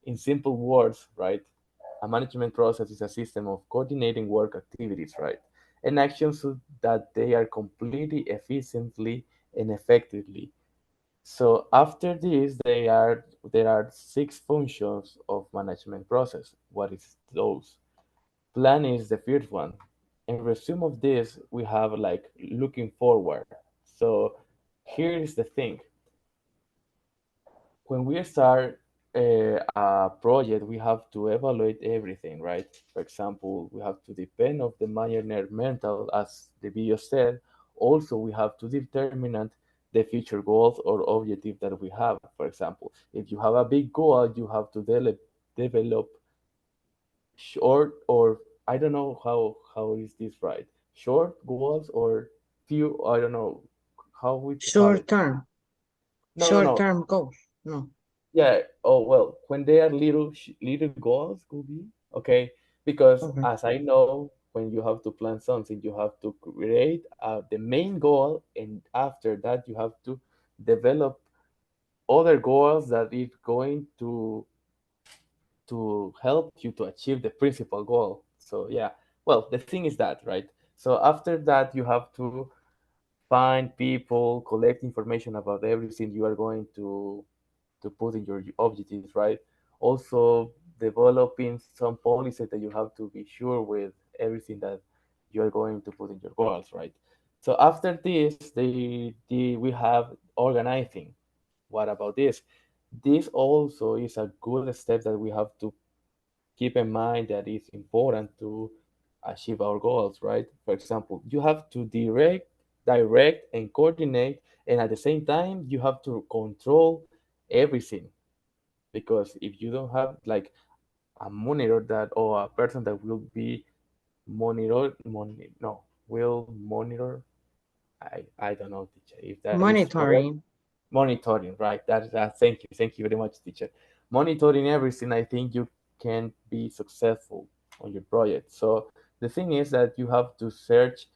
in simple words, right? A management process is a system of coordinating work activities, right? And actions so that they are completely efficiently and effectively. So after this, there are six functions of management process. What is those? Plan is the first one. In resume of this, we have like looking forward. So here is the thing. When we start a project, we have to evaluate everything, right? For example, we have to depend of the mental, as the video said. Also, we have to determine the future goals or objective that we have. For example, if you have a big goal, you have to develop short, or I don't know how is this right? Short goals or few, I don't know how we call Short it. term, No, no, short no. term goals. No, Yeah. Oh well, when they are little goals could be okay, because okay. as I know, when you have to plan something, you have to create the main goal, and after that, you have to develop other goals that is going to help you to achieve the principal goal. So yeah, well, the thing is that, right? So after that, you have to find people, collect information about everything you are going to put in your objectives, right? Also, developing some policies that you have to be sure with everything that you are going to put in your goals, right? So after this, we have organizing. What about this? This also is a good step that we have to keep in mind that it's important to achieve our goals, right? For example, you have to direct and coordinate, and at the same time, you have to control everything. Because if you don't have like a monitor that, or a person that will be no, will monitor. I don't know, teacher, if that is correct. Monitoring. Monitoring, right? That. Thank you very much, teacher. Monitoring everything, I think you can be successful on your project. So the thing is that you have to search,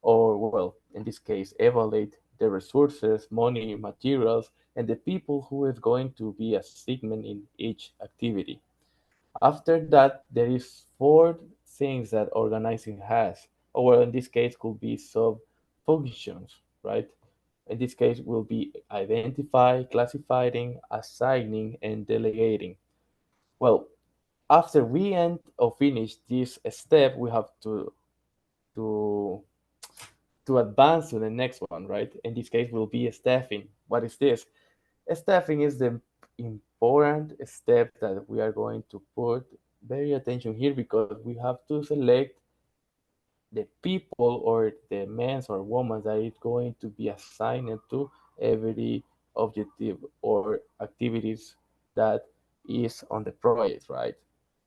or well, in this case, evaluate the resources, money, materials, and the people who is going to be a segment in each activity. After that, there is four things that organizing has, or well, in this case, could be sub functions, right? In this case, will be identify, classifying, assigning, and delegating. Well, after we end or finish this step, we have to to advance to the next one, right? In this case, will be staffing. What is this? Staffing is the important step that we are going to put very attention here, because we have to select the people or the men or women that is going to be assigned to every objective or activities that is on the project, right?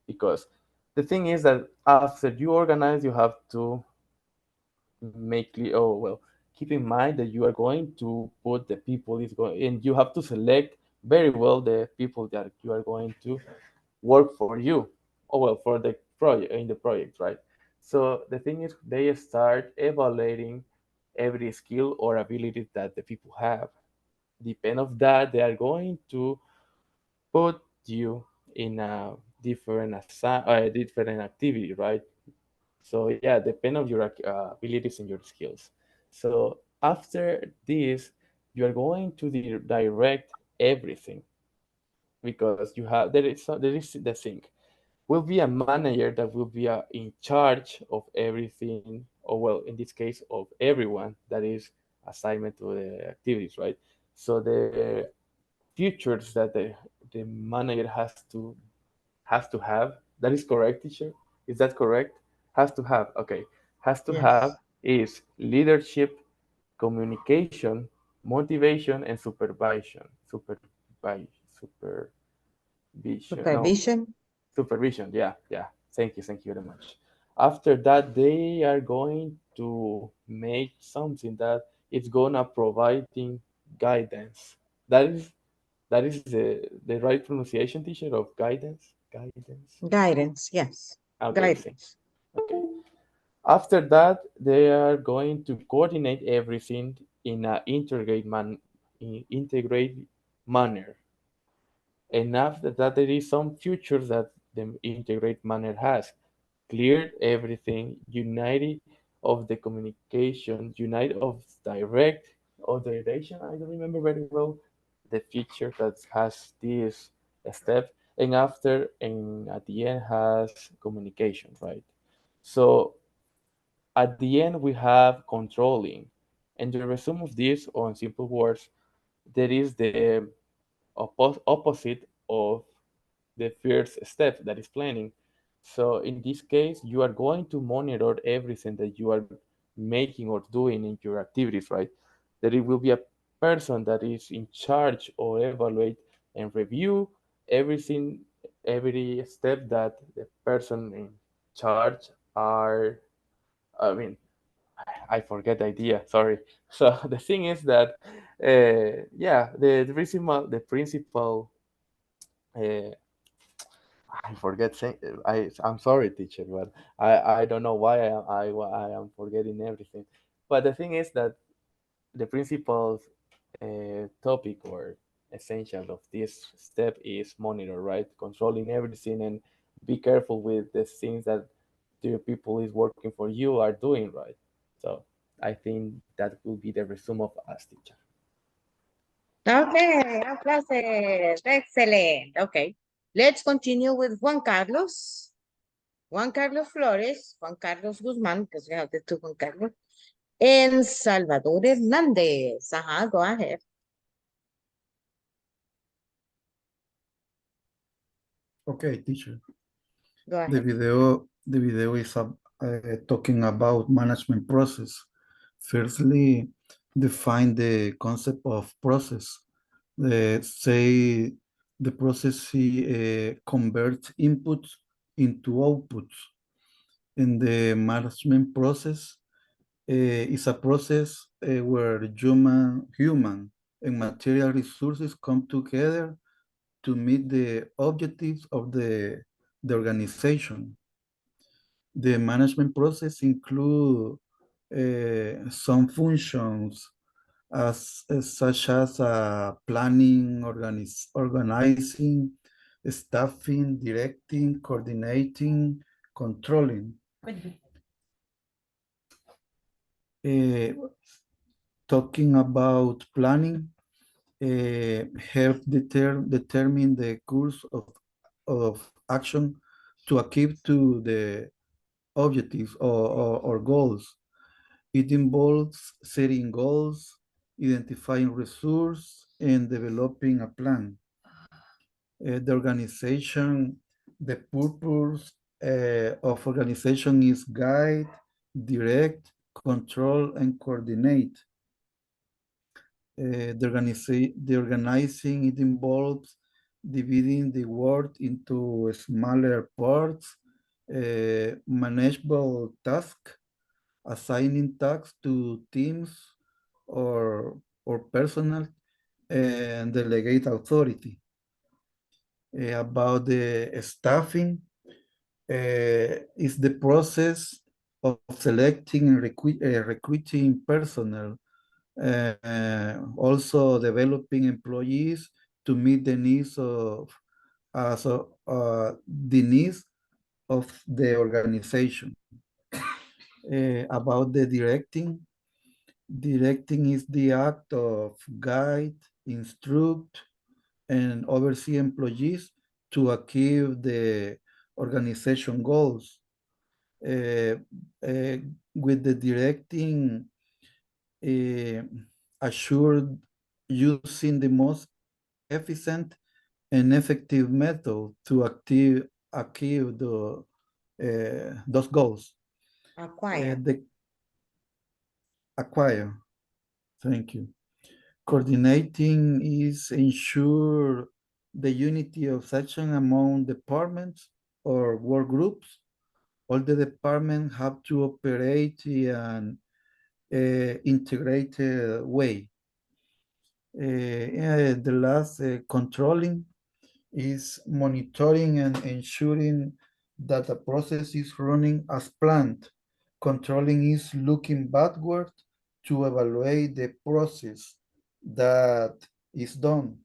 Because the thing is that after you organize, you have to make clear, oh well, keep in mind that you are going to put the people is going, and you have to select very well the people that you are going to work for you, or well, for the project, in the project, right? So the thing is, they start evaluating every skill or ability that the people have. Depend of that, they are going to put you in a different activity, right? So yeah, depend on your abilities and your skills. So after this, you are going to direct everything because you have there is the thing will be a manager that will be in charge of everything, or well, in this case, of everyone that is assignment to the activities, right? So the features that the manager has to have, that is correct, teacher? Is that correct? Has to have, okay. Has to have Yes. is leadership, communication, motivation, and supervision. No, Supervision. supervision. Yeah, yeah. Thank you very much. After that, they are going to make something that it's gonna providing guidance. That is the right pronunciation, teacher, of guidance. Guidance. Guidance. Yes. Okay, Guidance. okay. After that, they are going to coordinate everything in an integrate manner. And after that, there is some features that the integrate manner has. Cleared everything, united of the communication, unite of direct or direction. I don't remember very well the feature that has this step. And after and at the end has communication, right? So at the end we have controlling. And the resume of this, or in simple words, there is the opposite of the first step, that is planning. So in this case, you are going to monitor everything that you are making or doing in your activities, right? That it will be a person that is in charge or evaluate and review everything, every step that the person in charge are, I mean, I forget the idea. Sorry. So the thing is that, yeah, the principal, uh, I forget saying. I'm sorry, teacher, but I don't know why I am forgetting everything. But the thing is that the principal topic or essential of this step is monitor, right? Controlling everything and be careful with the things that the people is working for you are doing, right? So I think that will be the resume of us, teacher. Okay, our classes. Excellent. Okay. Let's continue with Juan Carlos. Juan Carlos Flores, Juan Carlos Guzmán, because we have the two Juan Carlos, and Salvador Hernandez. Go ahead. Okay, teacher. Go The ahead. video is talking about management process. Firstly, define the concept of process. Say the process converts inputs into outputs. In the management process, is a process where human and material resources come together to meet the objectives of the organization. The management process include some functions such as planning, organizing, staffing, directing, coordinating, controlling. Uh, Talking about planning, help determine the course of action to achieve to the objectives or goals. It involves setting goals, identifying resources, and developing a plan. The organization, the purpose of organization is guide, direct, control, and coordinate. The organizing, it involves dividing the work into smaller parts, manageable tasks, assigning tasks to teams or personnel, and delegate authority. About the staffing, is the process of selecting and recruiting personnel, also developing employees to meet the needs of the needs of the organization. About the directing, Directing is the act of guide, instruct, and oversee employees to achieve the organization goals. Uh, uh, with the directing assured using the most efficient and effective method to achieve those goals. Acquire. Acquire. Thank you. Coordinating is ensure the unity of action among departments or work groups. All the departments have to operate in an integrated way. The last, controlling, is monitoring and ensuring that the process is running as planned. Controlling is looking backward to evaluate the process that is done.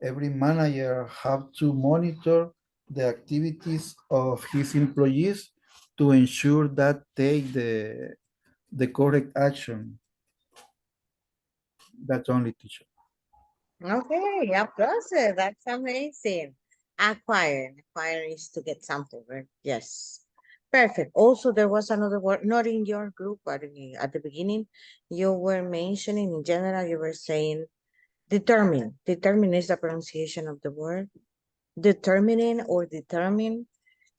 Every manager have to monitor the activities of his employees to ensure that take the correct action. That's only, teacher. Okay, applause. That's amazing. Acquire. Acquire is to get something, right? Yes. Perfect. Also, there was another word, not in your group, but at the beginning, you were mentioning in general, you were saying determine. Determine is the pronunciation of the word. Determining or determine.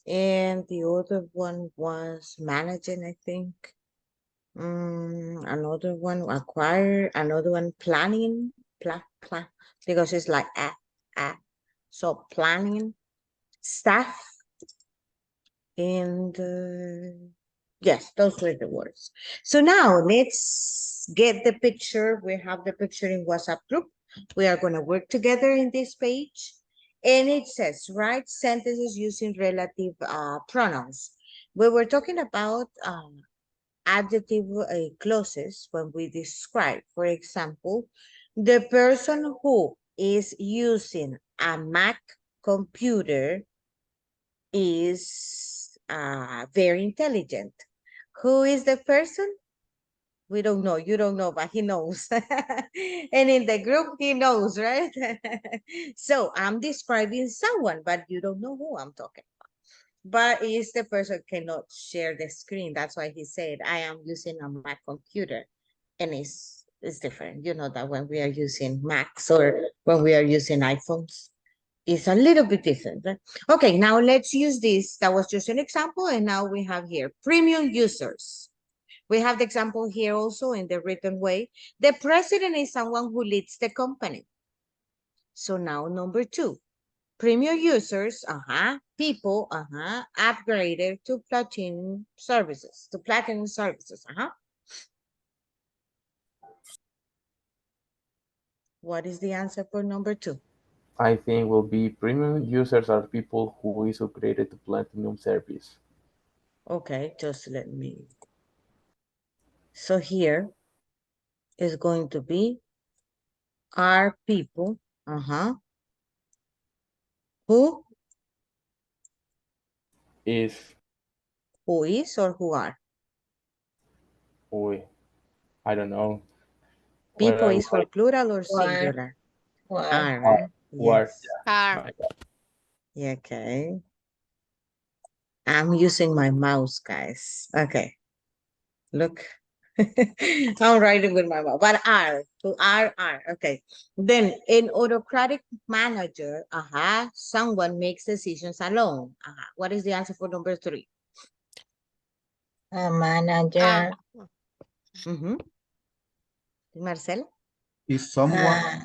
And the other one was managing, I think. Another one, acquire. Another one, planning. Plan. Because it's like at. So planning, staff, and yes, those were the words. So now let's get the picture. We have the picture in WhatsApp group. We are going to work together in this page. And it says, write sentences using relative pronouns. We were talking about adjective clauses when we describe, for example, the person who is using a Mac computer is very intelligent. Who is the person? We don't know. You don't know, but he knows. And in the group, he knows, right? So I'm describing someone, but you don't know who I'm talking about. But is the person cannot share the screen. That's why he said, I am using a Mac computer. And it's different. You know that when we are using Macs or when we are using iPhones, it's a little bit different. Right? Okay, now let's use this. That was just an example. And now we have here premium users. We have the example here also in the written way. The president is someone who leads the company. So now number 2. Premium users, people, upgraded to platinum services, What is the answer for number 2? I think will be premium users are people who is upgraded to platinum service. Okay, just let me. So here is going to be are people, who Is who is or who are? I don't know. People is for plural or singular? Are, right? Yes. My God. Yeah, okay. I'm using my mouse, guys. Okay. Look. I'm writing with my mouse. But are. To are. Okay. Then in autocratic manager, someone makes decisions alone. What is the answer for number 3? A manager. Marcela? Is someone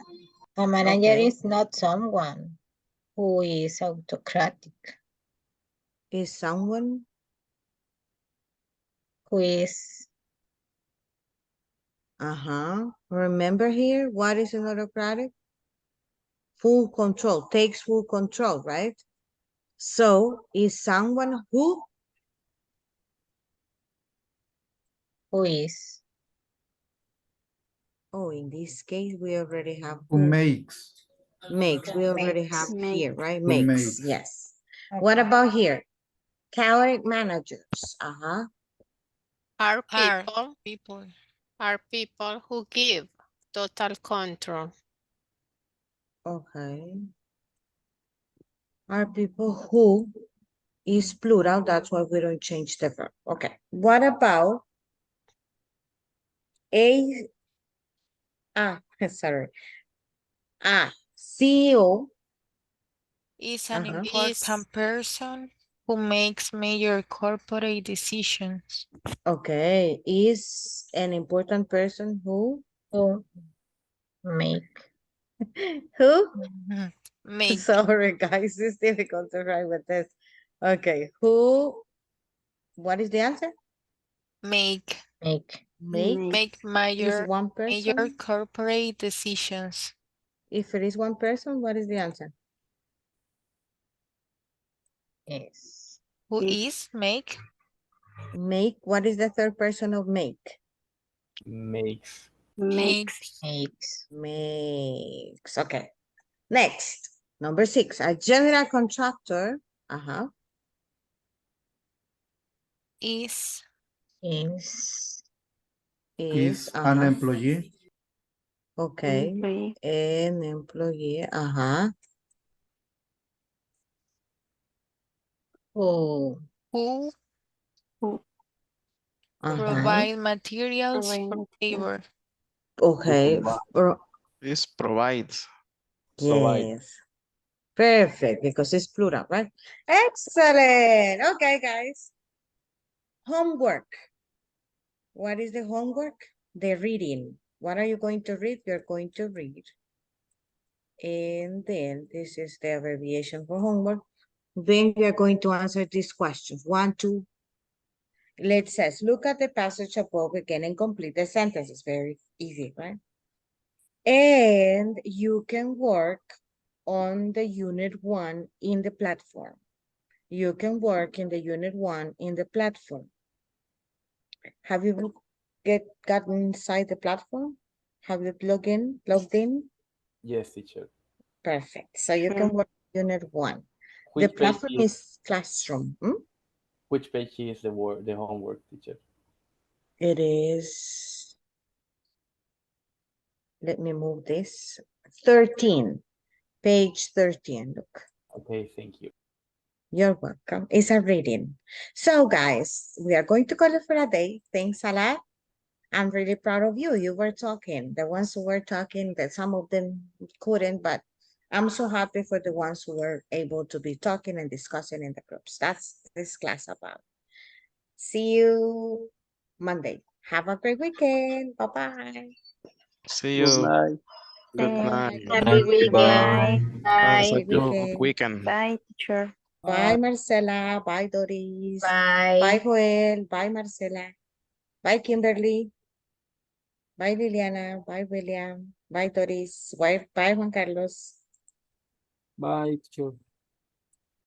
A manager Okay. is not someone who is autocratic. Is someone who is remember here, what is an autocratic? Full control, takes full control, right? So is someone who is. Oh, in this case, we already have who makes? Makes. We already have Makes. here, right? Who Makes. makes. Yes. What about here? Chaotic managers. Are people. are people who give total control. Okay. Are people who is plural, that's why we don't change the verb. Okay. What about a sorry. CEO Is an is important person who makes major corporate decisions. okay, is an important person who Make. who? Make. Sorry, guys, it's difficult to write with this. Okay, who? What is the answer? Make. Make. Make Is major one person? corporate decisions. If it is one person, what is the answer? Yes. Who is make? Make. What is the third person of make? Makes. Makes. Makes. Okay. Next, number 6. A general contractor. Is. Is. Is an employee. okay. An employee. Who. Who Uh-huh. provide materials for labor. Okay. This provides. Provide. Yes. Perfect, because it's plural, right? Excellent. Okay, guys. Homework. What is the homework? The reading. What are you going to read? You're going to read. And then this is the abbreviation for homework. Then we are going to answer these questions. 1, 2. Let's says, look at the passage above again and complete the sentence. It's very easy, right? And you can work on the unit 1 in the platform. You can work in the unit 1 in the platform. Have you gotten inside the platform? Have you logged in? Yes, teacher. Perfect. So you can work unit 1. The Which page platform is is classroom. which page is the homework, teacher? It is, let me move this, 13, page 13, look. Okay, thank you. You're welcome. It's a reading. So guys, we are going to call it for a day. Thanks a lot. I'm really proud of you. You were talking. The ones who were talking, that some of them couldn't, but I'm so happy for the ones who were able to be talking and discussing in the groups. That's this class about. See you Monday. Have a great weekend. Bye-bye. See Good you. night. Good night. Happy Bye. weekend. Have Bye. a Happy good weekend. weekend. Bye, teacher. Bye, Marcela. Bye, Doris. Bye. Bye, Joel. Bye, Marcela. Bye, Kimberly. Bye, Liliana. Bye, William. Bye, Doris. Bye, Juan Carlos. Bye, teacher.